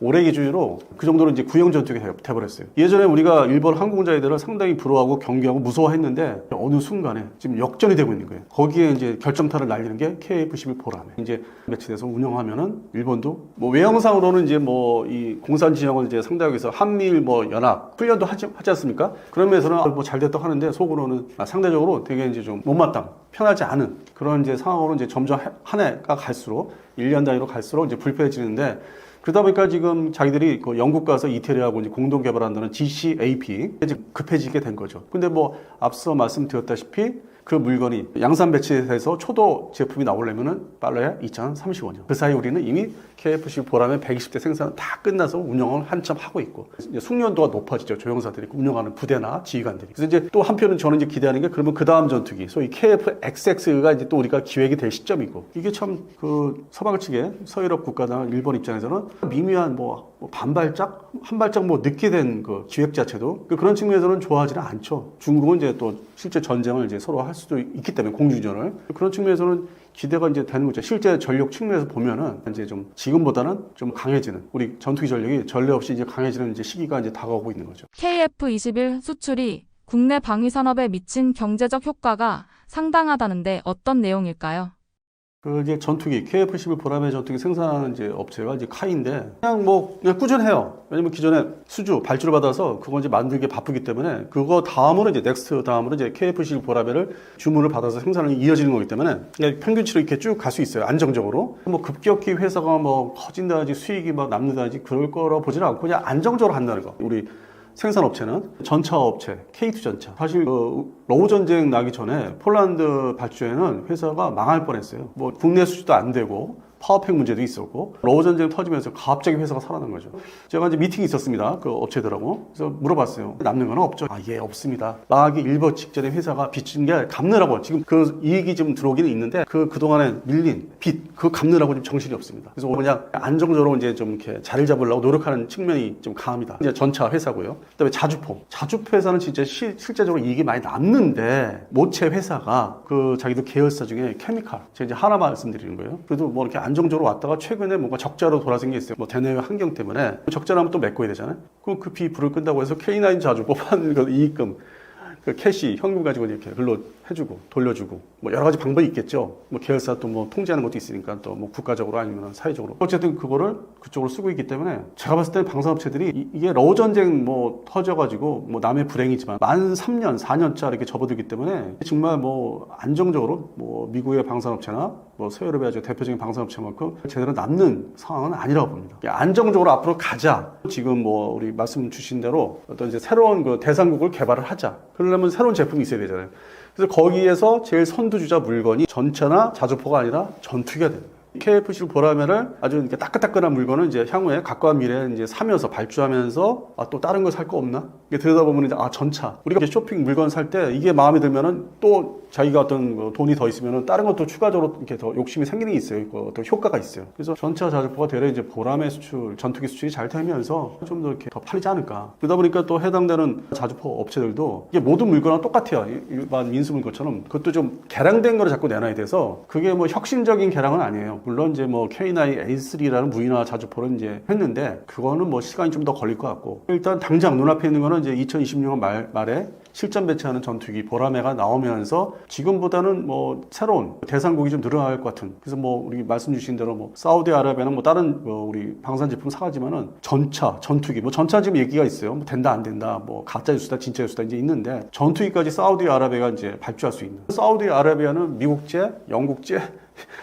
올해 기준으로 그 정도로 이제 구형 전투기가 돼버렸어요. 예전에 우리가 일본 항공자위대를 상당히 부러워하고 경계하고 무서워했는데 어느 순간에 지금 역전이 되고 있는 거예요. 거기에 이제 결정타를 날리는 게 KF-21 보라매. 이제 배치돼서 운영하면은 일본도 뭐 외형상으로는 이제 뭐 이 공산 지형을 이제 상대하기 위해서 한미일 뭐 연합 훈련도 하지 않습니까? 그런 면에서는 뭐 잘 됐다 하는데 속으로는 상대적으로 되게 이제 좀 못마땅 편하지 않은 그런 이제 상황으로 이제 점점 한 해가 갈수록 1년 단위로 갈수록 이제 불편해지는데 그러다 보니까 지금 자기들이 그 영국 가서 이태리하고 이제 공동 개발한다는 GCAP 급해지게 된 거죠. 근데 뭐 앞서 말씀드렸다시피 그 물건이 양산 배치해서 초도 제품이 나오려면은 빨라야 2035년. 그 사이 우리는 이미 KF-21 보라매 120대 생산은 다 끝나서 운영을 한참 하고 있고 이제 숙련도가 높아지죠. 조종사들이 운영하는 부대나 지휘관들이. 그래서 이제 또 한편은 저는 이제 기대하는 게 그러면 그 다음 전투기, 소위 KF-XX가 이제 또 우리가 기획이 될 시점이고 이게 참 그 서방 측의 서유럽 국가나 일본 입장에서는 미미한 뭐 반발짝, 한 발짝 뭐 늦게 된 그 기획 자체도 그런 측면에서는 좋아하지는 않죠. 중국은 이제 또 실제 전쟁을 이제 서로 할 수도 있기 때문에 공주전을 그런 측면에서는 기대가 이제 되는 거죠. 실제 전력 측면에서 보면은 이제 좀 지금보다는 좀 강해지는 우리 전투기 전력이 전례 없이 이제 강해지는 이제 시기가 이제 다가오고 있는 거죠. KF-21 수출이 국내 방위 산업에 미친 경제적 효과가 상당하다는데 어떤 내용일까요? 그 이제 전투기 KF-21 보라매 전투기 생산하는 이제 업체가 이제 카이인데 그냥 꾸준해요. 왜냐면 기존에 수주 발주를 받아서 그거 이제 만들기 바쁘기 때문에 그거 다음으로 이제 넥스트 다음으로 이제 KF-21 보라매를 주문을 받아서 생산이 이어지는 거기 때문에 그냥 평균치로 이렇게 쭉 갈 수 있어요. 안정적으로. 뭐 급격히 회사가 뭐 커진다든지 수익이 막 남는다든지 그럴 거라 보지는 않고 그냥 안정적으로 한다는 거. 우리 생산업체는 전차 업체, K2 전차. 사실 그 러우 전쟁 나기 전에 폴란드 발주에는 회사가 망할 뻔했어요. 뭐 국내 수주도 안 되고 파워팩 문제도 있었고 러우 전쟁 터지면서 갑자기 회사가 살아난 거죠. 제가 이제 미팅이 있었습니다. 그 업체들하고. 그래서 물어봤어요. 남는 건 없죠? 예, 없습니다. 망하기 일보 직전에 회사가 빚진 게 갚느라고 지금 그 이익이 좀 들어오기는 있는데 그동안에 밀린 빚, 그거 갚느라고 좀 정신이 없습니다. 그래서 그냥 안정적으로 이제 좀 이렇게 자리를 잡으려고 노력하는 측면이 좀 강합니다. 이제 전차 회사고요. 그다음에 자주포. 자주포 회사는 진짜 실제적으로 이익이 많이 남는데 모체 회사가 그 자기들 계열사 중에 케미칼. 제가 이제 하나 말씀드리는 거예요. 그래도 뭐 이렇게 안정적으로 왔다가 최근에 뭔가 적자로 돌아선 게 있어요. 뭐 대내외 환경 때문에 적자라면 또 메꿔야 되잖아요. 그럼 그 비 불을 끈다고 해서 K9 자주 뽑아는 그 이익금, 그 캐시, 현금 가지고 이렇게 글로 해주고 돌려주고 뭐 여러 가지 방법이 있겠죠. 뭐 계열사 또 뭐 통제하는 것도 있으니까 또 뭐 국가적으로 아니면 사회적으로 어쨌든 그거를 그쪽으로 쓰고 있기 때문에 제가 봤을 때 방산업체들이 이게 러우 전쟁 뭐 터져가지고 뭐 남의 불행이지만 만 3년, 4년짜 이렇게 접어들기 때문에 정말 뭐 안정적으로 뭐 미국의 방산업체나 뭐 서유럽의 아주 대표적인 방산업체만큼 제대로 남는 상황은 아니라고 봅니다. 안정적으로 앞으로 가자. 지금 뭐 우리 말씀 주신 대로 어떤 이제 새로운 그 대상국을 개발을 하자. 그러려면 새로운 제품이 있어야 되잖아요. 그래서 거기에서 제일 선두주자 물건이 전차나 자주포가 아니라 전투기가 됩니다. KF-16 보라매를 아주 이렇게 따끈따끈한 물건을 이제 향후에 가까운 미래에 이제 사면서 발주하면서 또 다른 거 살 거 없나? 이게 들여다보면 이제 전차. 우리가 이제 쇼핑 물건 살 때 이게 마음에 들면은 또 자기가 어떤 돈이 더 있으면은 다른 것도 추가적으로 이렇게 더 욕심이 생기는 게 있어요. 또 효과가 있어요. 그래서 전차 자주포가 되려 이제 보라매 수출, 전투기 수출이 잘 되면서 좀 더 이렇게 더 팔리지 않을까. 그러다 보니까 또 해당되는 자주포 업체들도 이게 모든 물건은 똑같아요. 일반 인수 물건처럼 그것도 좀 개량된 거를 자꾸 내놔야 돼서 그게 뭐 혁신적인 개량은 아니에요. 물론 이제 뭐 K9 A3라는 무인화 자주포를 이제 했는데 그거는 뭐 시간이 좀 더 걸릴 것 같고 일단 당장 눈앞에 있는 거는 이제 2026년 말에 실전 배치하는 전투기 보라매가 나오면서 지금보다는 뭐 새로운 대상국이 좀 늘어날 것 같은 그래서 뭐 우리 말씀 주신 대로 뭐 사우디아라비아는 뭐 다른 우리 방산 제품 사가지만은 전차, 전투기 뭐 전차 지금 얘기가 있어요. 뭐 된다 안 된다 뭐 가짜 뉴스다 진짜 뉴스다 이제 있는데 전투기까지 사우디아라비아가 이제 발주할 수 있는 사우디아라비아는 미국제, 영국제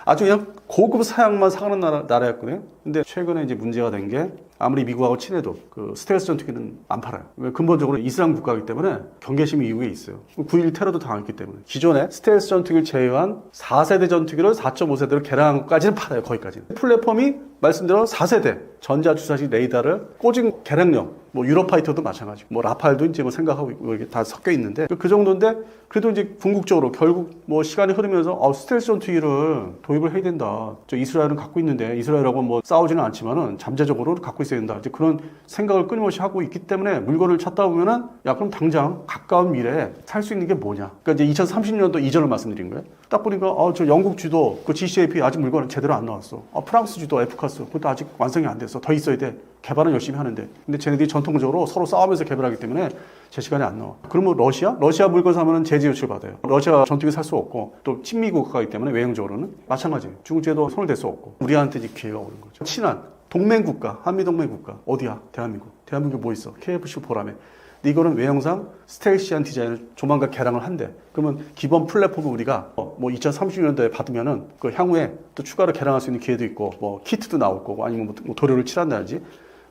아주 그냥 고급 사양만 사가는 나라였거든요. 근데 최근에 이제 문제가 된 게 아무리 미국하고 친해도 그 스텔스 전투기는 안 팔아요. 왜? 근본적으로 이슬람 국가이기 때문에 경계심이 미국에 있어요. 9.11 테러도 당했기 때문에. 기존에 스텔스 전투기를 제외한 4세대 전투기를 4.5세대로 개량한 것까지는 팔아요. 거기까지는. 플랫폼이 말씀대로 4세대 전자주사식 레이더를 꽂은 개량형 뭐 유로파이터도 마찬가지고 뭐 라팔도 이제 뭐 생각하고 있고 이게 다 섞여 있는데 그 정도인데 그래도 이제 궁극적으로 결국 뭐 시간이 흐르면서 스텔스 전투기를 도입을 해야 된다. 저 이스라엘은 갖고 있는데 이스라엘하고 뭐 싸우지는 않지만은 잠재적으로 갖고 있어야 된다. 이제 그런 생각을 끊임없이 하고 있기 때문에 물건을 찾다 보면은 야 그럼 당장 가까운 미래에 살 수 있는 게 뭐냐? 그러니까 이제 2030년도 이전을 말씀드린 거예요. 딱 보니까 저 영국 주도 그 GCAP 아직 물건은 제대로 안 나왔어. 프랑스 주도 F카스 그것도 아직 완성이 안 됐어. 더 있어야 돼. 개발은 열심히 하는데. 근데 쟤네들이 전통적으로 서로 싸우면서 개발하기 때문에 제 시간에 안 나와. 그러면 러시아 물건 사면은 제재 요청 받아요. 러시아 전투기 살 수 없고 또 친미 국가이기 때문에 외형적으로는 마찬가지예요. 중국제도 손을 댈 수 없고 우리한테 이제 기회가 오는 거죠. 친한 동맹 국가, 한미 동맹 국가 어디야? 대한민국. 대한민국 뭐 있어? KF-16 보라매. 근데 이거는 외형상 스텔시한 디자인을 조만간 개량을 한대. 그러면 기본 플랫폼을 우리가 뭐 2030년도에 받으면은 그 향후에 또 추가로 개량할 수 있는 기회도 있고 뭐 키트도 나올 거고 아니면 뭐 도료를 칠한다든지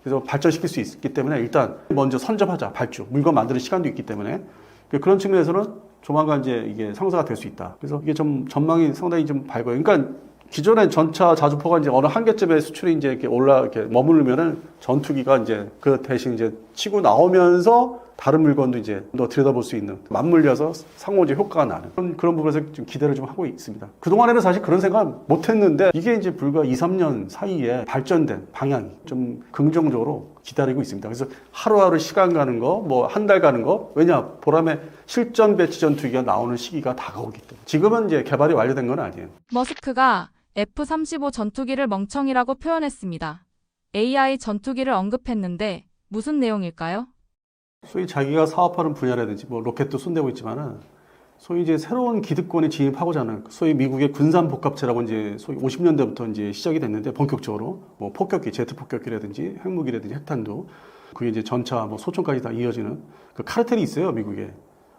그래서 발전시킬 수 있기 때문에 일단 먼저 선점하자 발주 물건 만드는 시간도 있기 때문에 그런 측면에서는 조만간 이제 이게 성사가 될 수 있다. 그래서 이게 좀 전망이 상당히 좀 밝아요. 그러니까 기존에 전차 자주포가 이제 어느 한계점에 수출이 이제 이렇게 머무르면은 전투기가 이제 그 대신 이제 치고 나오면서 다른 물건도 이제 더 들여다볼 수 있는 맞물려서 상호 효과가 나는 그런 부분에서 좀 기대를 좀 하고 있습니다. 그동안에는 사실 그런 생각 못 했는데 이게 이제 불과 2, 3년 사이에 발전된 방향이 좀 긍정적으로 기다리고 있습니다. 그래서 하루하루 시간 가는 거, 뭐 한 달 가는 거, 왜냐? 보람에 실전 배치 전투기가 나오는 시기가 다가오기 때문에. 지금은 이제 개발이 완료된 건 아니에요. 머스크가 F-35 전투기를 멍청이라고 표현했습니다. AI 전투기를 언급했는데 무슨 내용일까요? 소위 자기가 사업하는 분야라든지 뭐 로켓도 손대고 있지만은 소위 이제 새로운 기득권에 진입하고자 하는 소위 미국의 군산 복합체라고 이제 소위 50년대부터 이제 시작이 됐는데 본격적으로 뭐 폭격기, 제트 폭격기라든지 핵무기라든지 핵탄두 그게 이제 전차 뭐 소총까지 다 이어지는 그 카르텔이 있어요, 미국에.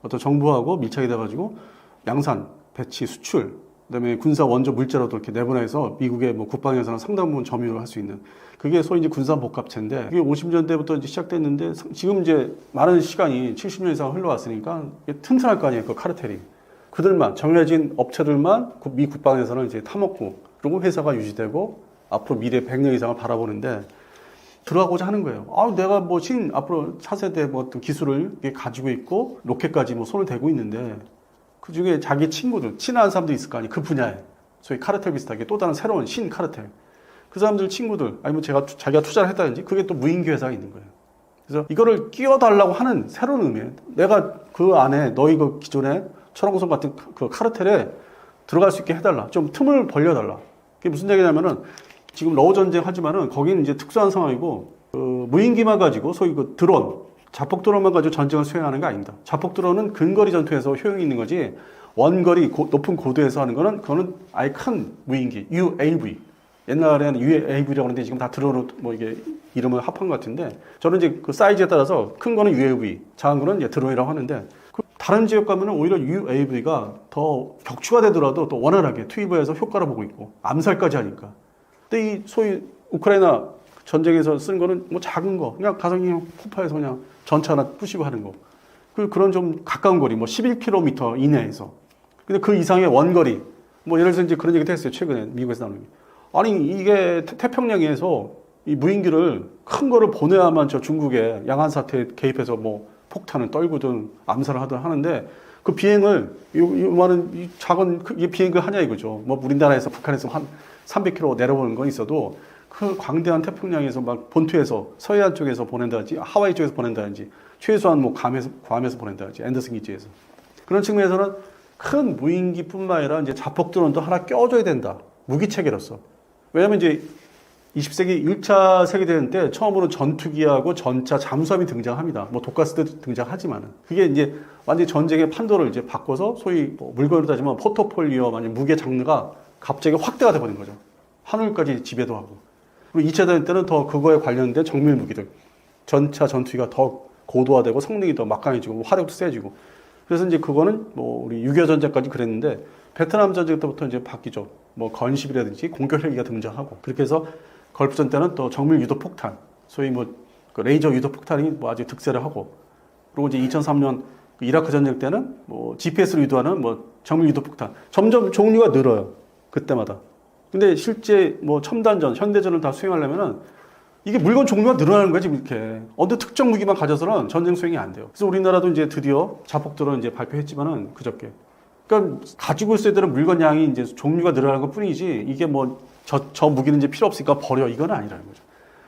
어떤 정부하고 밀착이 돼 가지고 양산, 배치, 수출 그다음에 군사 원조 물자로도 이렇게 내보내서 미국의 뭐 국방에서는 상당 부분 점유를 할 수 있는 그게 소위 이제 군산 복합체인데 그게 50년대부터 이제 시작됐는데 지금 이제 많은 시간이 70년 이상 흘러왔으니까 튼튼할 거 아니에요, 그 카르텔이. 그들만 정해진 업체들만 미 국방에서는 이제 타먹고 그리고 회사가 유지되고 앞으로 미래 100년 이상을 바라보는데 들어가고자 하는 거예요. 내가 뭐 앞으로 차세대 뭐 어떤 기술을 가지고 있고 로켓까지 뭐 손을 대고 있는데 그 중에 자기 친구들, 친한 사람도 있을 거 아니에요. 그 분야에. 소위 카르텔 비슷하게 또 다른 새로운 신 카르텔. 그 사람들 친구들, 아니면 자기가 투자를 했다든지 그게 또 무인기 회사가 있는 거예요. 그래서 이거를 끼워달라고 하는 새로운 의미예요. 내가 그 안에 너희 그 기존에 철원고성 같은 그 카르텔에 들어갈 수 있게 해달라. 좀 틈을 벌려달라. 그게 무슨 얘기냐면은 지금 러우 전쟁 하지만은 거기는 이제 특수한 상황이고 무인기만 가지고 소위 그 드론, 자폭 드론만 가지고 전쟁을 수행하는 게 아닙니다. 자폭 드론은 근거리 전투에서 효용이 있는 거지 원거리 높은 고도에서 하는 거는 그거는 아예 큰 무인기 UAV. 옛날에는 UAV라고 하는데 지금 다 드론으로 뭐 이게 이름을 합한 것 같은데 저는 이제 그 사이즈에 따라서 큰 거는 UAV, 작은 거는 이제 드론이라고 하는데 다른 지역 가면은 오히려 UAV가 더 격추가 되더라도 또 원활하게 투입을 해서 효과를 보고 있고 암살까지 하니까. 근데 이 소위 우크라이나 전쟁에서 쓴 거는 뭐 작은 거 그냥 가성용 폭파해서 그냥 전차 하나 부시고 하는 거. 그런 좀 가까운 거리 뭐 11km 이내에서. 근데 그 이상의 원거리 뭐 예를 들어서 이제 그런 얘기도 했어요. 최근에 미국에서 나오는 게. 아니 이게 태평양에서 이 무인기를 큰 거를 보내야만 저 중국의 양안 사태에 개입해서 뭐 폭탄을 떨구든 암살을 하든 하는데 그 비행을 요만한 이 작은 이 비행을 하냐 이거죠. 뭐 우리나라에서 북한에서 한 300km 내려오는 건 있어도 그 광대한 태평양에서 막 본토에서 서해안 쪽에서 보낸다든지 하와이 쪽에서 보낸다든지 최소한 뭐 괌에서 보낸다든지 앤더슨 기지에서 그런 측면에서는 큰 무인기뿐만 아니라 이제 자폭 드론도 하나 껴줘야 된다. 무기 체계로서. 왜냐면 이제 20세기 1차 세계대전 때 처음으로 전투기하고 전차, 잠수함이 등장합니다. 뭐 독가스도 등장하지만은. 그게 이제 완전히 전쟁의 판도를 이제 바꿔서 소위 뭐 물건으로 따지면 포트폴리오, 만약 무게 장르가 갑자기 확대가 돼버린 거죠. 하늘까지 지배도 하고. 그리고 2차 대전 때는 더 그거에 관련된 정밀 무기들. 전차, 전투기가 더 고도화되고 성능이 더 막강해지고 화력도 세지고. 그래서 이제 그거는 뭐 우리 6.25 전쟁까지 그랬는데 베트남 전쟁 때부터 이제 바뀌죠. 뭐 건십이라든지 공격 헬기가 등장하고 그렇게 해서 걸프전 때는 또 정밀 유도 폭탄, 소위 뭐 그 레이저 유도 폭탄이 뭐 아주 득세를 하고 그리고 이제 2003년 이라크 전쟁 때는 뭐 GPS로 유도하는 뭐 정밀 유도 폭탄 점점 종류가 늘어요. 그때마다. 근데 실제 뭐 첨단전, 현대전을 다 수행하려면은 이게 물건 종류가 늘어나는 거지 이렇게 어느 특정 무기만 가져서는 전쟁 수행이 안 돼요. 그래서 우리나라도 이제 드디어 자폭 드론 이제 발표했지만은 그저께. 그러니까 가지고 있어야 되는 물건 양이 이제 종류가 늘어나는 것 뿐이지 이게 뭐 저 무기는 이제 필요 없으니까 버려 이건 아니라는 거죠.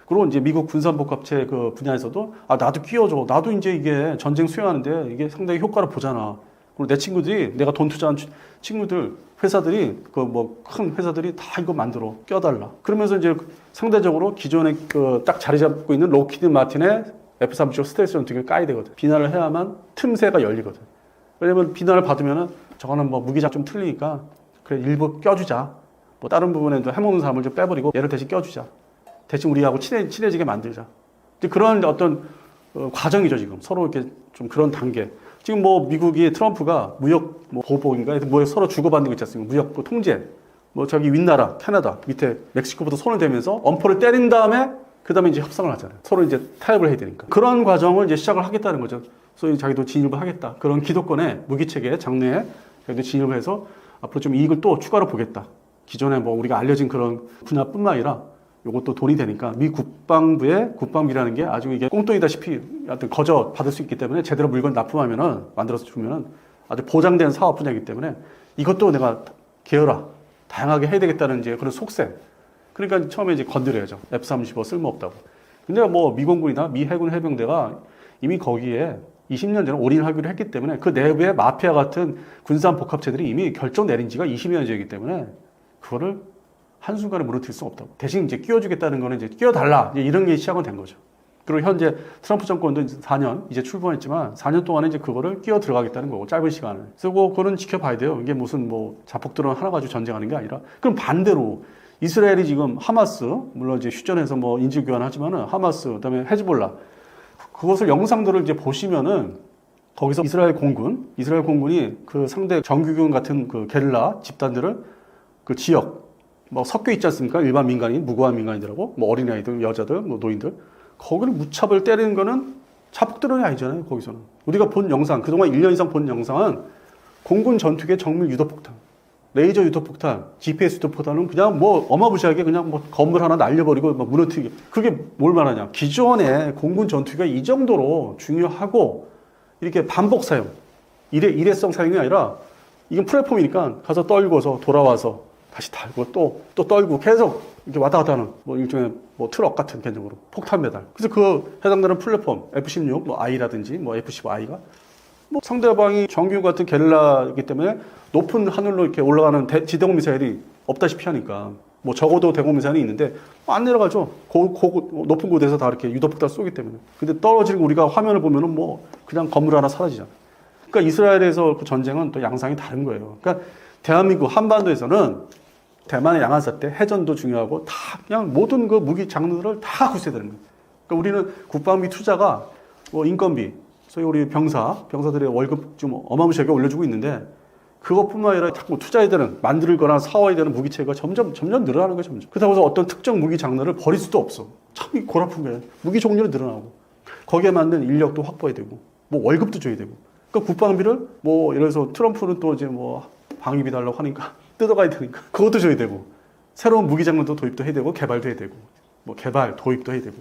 그리고 이제 미국 군산복합체 그 분야에서도 나도 끼워줘. 나도 이제 이게 전쟁 수행하는데 이게 상당히 효과를 보잖아. 그리고 내 친구들이 내가 돈 투자한 친구들 회사들이 그 뭐 큰 회사들이 다 이거 만들어 껴달라. 그러면서 이제 상대적으로 기존에 그 딱 자리 잡고 있는 록히드 마틴의 F-35 스텔스 전투기를 까야 되거든. 비난을 해야만 틈새가 열리거든. 왜냐면 비난을 받으면은 저거는 뭐 무기장 좀 틀리니까 그래 일부 껴주자. 뭐 다른 부분에도 해먹는 사람을 좀 빼버리고 얘를 대신 껴주자. 대신 우리하고 친해지게 만들자. 이제 그런 어떤 과정이죠 지금 서로 이렇게 좀 그런 단계. 지금 뭐 미국이 트럼프가 무역 뭐 보복인가 뭐 서로 주고받는 거 있지 않습니까? 무역 뭐 통제. 뭐 저기 윗나라 캐나다 밑에 멕시코부터 손을 대면서 엄포를 때린 다음에 그다음에 이제 협상을 하잖아요. 서로 이제 타협을 해야 되니까. 그런 과정을 이제 시작을 하겠다는 거죠. 소위 자기도 진입을 하겠다. 그런 기독권의 무기 체계 장래에 자기도 진입을 해서 앞으로 좀 이익을 또 추가로 보겠다. 기존에 뭐 우리가 알려진 그런 분야뿐만 아니라 요것도 돈이 되니까 미 국방부의 국방비라는 게 아주 이게 꽁돈이다시피 하여튼 거저 받을 수 있기 때문에 제대로 물건 납품하면은 만들어서 주면은 아주 보장된 사업 분야이기 때문에 이것도 내가 계열화 다양하게 해야 되겠다는 이제 그런 속셈. 그러니까 처음에 이제 건드려야죠. F-35 쓸모없다고. 근데 뭐 미공군이나 미 해군 해병대가 이미 거기에 20년 전에 올인하기로 했기 때문에 그 내부에 마피아 같은 군산 복합체들이 이미 결정 내린 지가 20년 전이기 때문에 그거를 한순간에 무너뜨릴 수 없다고. 대신 이제 끼워주겠다는 거는 이제 끼워달라. 이제 이런 게 시작은 된 거죠. 그리고 현재 트럼프 정권도 이제 4년 이제 출범했지만 4년 동안에 이제 그거를 끼워 들어가겠다는 거고 짧은 시간을. 그래서 그거는 지켜봐야 돼요. 이게 무슨 뭐 자폭 드론 하나 가지고 전쟁하는 게 아니라. 그럼 반대로 이스라엘이 지금 하마스 물론 이제 휴전해서 뭐 인질 교환하지만은 하마스 그다음에 헤즈볼라 그것을 영상들을 이제 보시면은 거기서 이스라엘 공군이 그 상대 정규군 같은 그 게릴라 집단들을 그 지역 뭐 섞여 있지 않습니까? 일반 민간인, 무고한 민간인들하고 뭐 어린아이들, 여자들, 뭐 노인들 거기를 무차별 때리는 거는 자폭 드론이 아니잖아요. 거기서는 우리가 본 영상 그동안 1년 이상 본 영상은 공군 전투기의 정밀 유도폭탄, 레이저 유도폭탄, GPS 유도폭탄은 그냥 뭐 어마무시하게 그냥 뭐 건물 하나 날려버리고 막 무너뜨리게 그게 뭘 말하냐? 기존에 공군 전투기가 이 정도로 중요하고 이렇게 반복 사용, 일회성 사용이 아니라 이건 플랫폼이니까 가서 떨고서 돌아와서 다시 달고 또 떨고 계속 이렇게 왔다 갔다 하는 뭐 일종의 뭐 트럭 같은 개념으로 폭탄 배달. 그래서 그 해당되는 플랫폼 F-16 뭐 I라든지 뭐 F-15I가 뭐 상대방이 정규 같은 게릴라이기 때문에 높은 하늘로 이렇게 올라가는 지대공 미사일이 없다시피 하니까 뭐 적어도 대공 미사일이 있는데 안 내려가죠. 높은 곳에서 다 이렇게 유도폭탄 쏘기 때문에. 근데 떨어지고 우리가 화면을 보면은 뭐 그냥 건물 하나 사라지잖아. 그러니까 이스라엘에서 그 전쟁은 또 양상이 다른 거예요. 그러니까 대한민국 한반도에서는 대만의 양안사 때 해전도 중요하고 다 그냥 모든 그 무기 장르를 다 구세되는 거예요. 그러니까 우리는 국방비 투자가 뭐 인건비, 소위 우리 병사들의 월급 좀 어마무시하게 올려주고 있는데 그것뿐만 아니라 자꾸 투자해야 되는, 만들거나 사와야 되는 무기체가 점점 늘어나는 거예요, 점점. 그렇다고 해서 어떤 특정 무기 장르를 버릴 수도 없어. 참 골아픈 거예요. 무기 종류는 늘어나고. 거기에 맞는 인력도 확보해야 되고, 뭐 월급도 줘야 되고. 그러니까 국방비를 뭐, 예를 들어서 트럼프는 또 이제 뭐 방위비 달라고 하니까 뜯어가야 되니까 그것도 줘야 되고, 새로운 무기 장르도 도입도 해야 되고, 개발도 해야 되고, 뭐 개발, 도입도 해야 되고,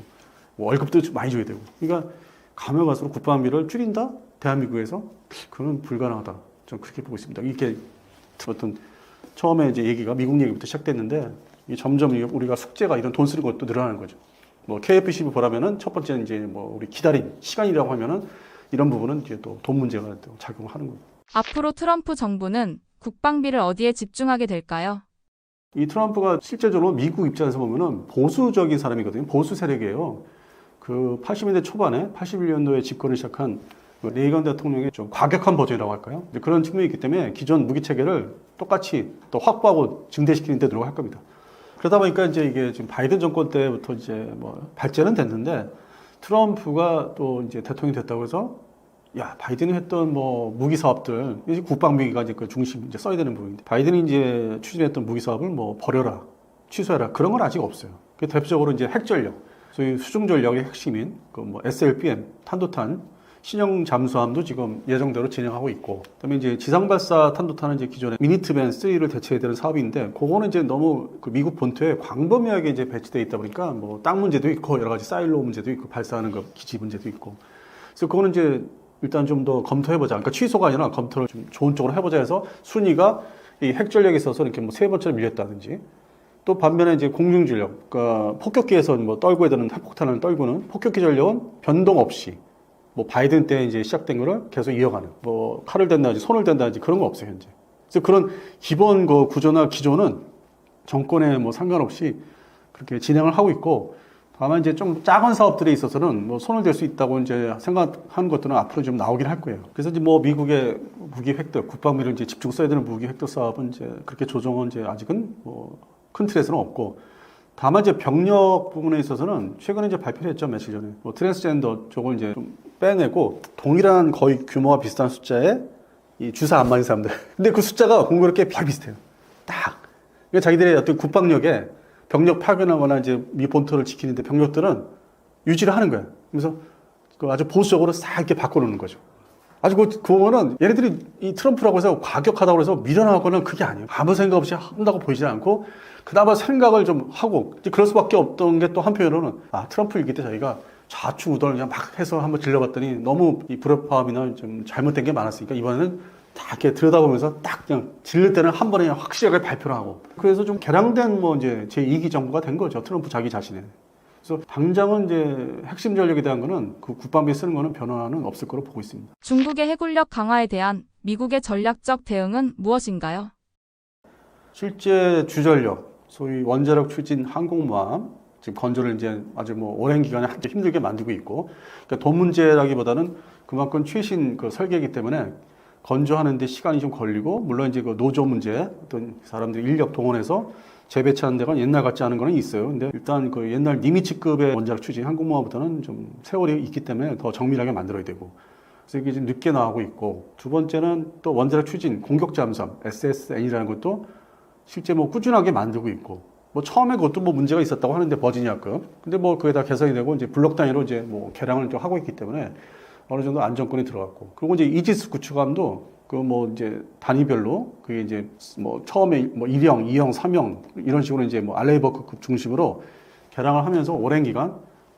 뭐 월급도 많이 줘야 되고. 그러니까 가면 갈수록 국방비를 줄인다? 대한민국에서? 그건 불가능하다. 저는 그렇게 보고 있습니다. 이렇게 어떤 처음에 이제 얘기가 미국 얘기부터 시작됐는데 점점 우리가 숙제가 이런 돈 쓰는 것도 늘어나는 거죠. 뭐 KF-12 보라면은 첫 번째는 이제 뭐 우리 기다린 시간이라고 하면은 이런 부분은 이제 또 돈 문제가 또 작용하는 거예요. 앞으로 트럼프 정부는 국방비를 어디에 집중하게 될까요? 이 트럼프가 실제적으로 미국 입장에서 보면은 보수적인 사람이거든요. 보수 세력이에요. 그 80년대 초반에 81년도에 집권을 시작한 레이건 대통령의 좀 과격한 버전이라고 할까요? 그런 측면이 있기 때문에 기존 무기 체계를 똑같이 또 확보하고 증대시키는 데 노력할 겁니다. 그러다 보니까 이제 이게 지금 바이든 정권 때부터 이제 뭐 발전은 됐는데 트럼프가 또 이제 대통령이 됐다고 해서 야, 바이든이 했던 뭐 무기 사업들, 이제 국방비가 이제 그 중심 이제 써야 되는 부분인데 바이든이 이제 추진했던 무기 사업을 뭐 버려라, 취소해라 그런 건 아직 없어요. 대표적으로 이제 핵전력, 소위 수중 전력의 핵심인 그 뭐 SLBM, 탄도탄, 신형 잠수함도 지금 예정대로 진행하고 있고, 그다음에 이제 지상 발사 탄도탄은 이제 기존에 미니트맨 3를 대체해야 되는 사업인데, 그거는 이제 너무 그 미국 본토에 광범위하게 이제 배치되어 있다 보니까 뭐 땅 문제도 있고 여러 가지 사일로 문제도 있고 발사하는 거 기지 문제도 있고, 그래서 그거는 이제 일단 좀 더 검토해보자. 그러니까 취소가 아니라 검토를 좀 좋은 쪽으로 해보자 해서 순위가 이 핵전력에 있어서 이렇게 뭐 세 번째로 밀렸다든지, 또 반면에 이제 공중전력, 그러니까 폭격기에서 뭐 떨궈야 되는 핵폭탄을 떨구는 폭격기 전력은 변동 없이 뭐 바이든 때 이제 시작된 거를 계속 이어가는, 뭐 칼을 댄다든지 손을 댄다든지 그런 거 없어요, 현재. 그래서 그런 기본 그 구조나 기조는 정권에 뭐 상관없이 그렇게 진행을 하고 있고, 다만 이제 좀 작은 사업들에 있어서는 뭐 손을 댈 수 있다고 이제 생각하는 것들은 앞으로 좀 나오긴 할 거예요. 그래서 이제 뭐 미국의 무기 획득, 국방비를 이제 집중 써야 되는 무기 획득 사업은 이제 그렇게 조정은 이제 아직은 뭐 큰 틀에서는 없고, 다만 이제 병력 부분에 있어서는 최근에 이제 발표를 했죠, 며칠 전에. 뭐 트랜스젠더 쪽을 이제 좀 빼내고 동일한 거의 규모와 비슷한 숫자의 이 주사 안 맞은 사람들. 근데 그 숫자가 공교롭게 비슷해요. 딱. 그러니까 자기들의 어떤 국방력에 병력 파견하거나 이제 미 본토를 지키는데 병력들은 유지를 하는 거예요. 그래서 그 아주 보수적으로 싹 이렇게 바꿔놓는 거죠. 아주 그거는 얘네들이 이 트럼프라고 해서 과격하다고 해서 밀어나가거나 그게 아니에요. 아무 생각 없이 한다고 보이지 않고 그나마 생각을 좀 하고, 이제 그럴 수밖에 없던 게 또 한편으로는 트럼프 일기 때 자기가 좌충우돌 그냥 막 해서 한번 질러봤더니 너무 이 불협화음이나 좀 잘못된 게 많았으니까 이번에는 다 이렇게 들여다보면서 딱 그냥 질릴 때는 한 번에 그냥 확실하게 발표를 하고, 그래서 좀 개량된 뭐 이제 제2기 정부가 된 거죠, 트럼프 자기 자신에. 그래서 당장은 이제 핵심 전력에 대한 거는 그 국방비에 쓰는 거는 변화는 없을 거로 보고 있습니다. 중국의 해군력 강화에 대한 미국의 전략적 대응은 무엇인가요? 실제 주전력, 소위 원자력 추진 항공모함 지금 건조를 이제 아주 뭐 오랜 기간에 힘들게 만들고 있고, 그러니까 돈 문제라기보다는 그만큼 최신 그 설계이기 때문에 건조하는데 시간이 좀 걸리고, 물론 이제 그 노조 문제, 어떤 사람들이 인력 동원해서 재배치하는 데가 옛날 같지 않은 거는 있어요. 근데 일단 그 옛날 니미츠급의 원자력 추진 항공모함보다는 좀 세월이 있기 때문에 더 정밀하게 만들어야 되고, 그래서 이게 지금 늦게 나오고 있고, 두 번째는 또 원자력 추진 공격 잠수함 SSN이라는 것도 실제 뭐 꾸준하게 만들고 있고, 뭐 처음에 그것도 뭐 문제가 있었다고 하는데 버지니아급, 근데 뭐 그게 다 개선이 되고 이제 블록 단위로 이제 뭐 개량을 좀 하고 있기 때문에 어느 정도 안정권이 들어갔고, 그리고 이제 이지스 구축함도 그 뭐 이제 단위별로 그게 이제 뭐 처음에 뭐 1형, 2형, 3형 이런 식으로 이제 뭐 알레이버급 중심으로 개량을 하면서 오랜 기간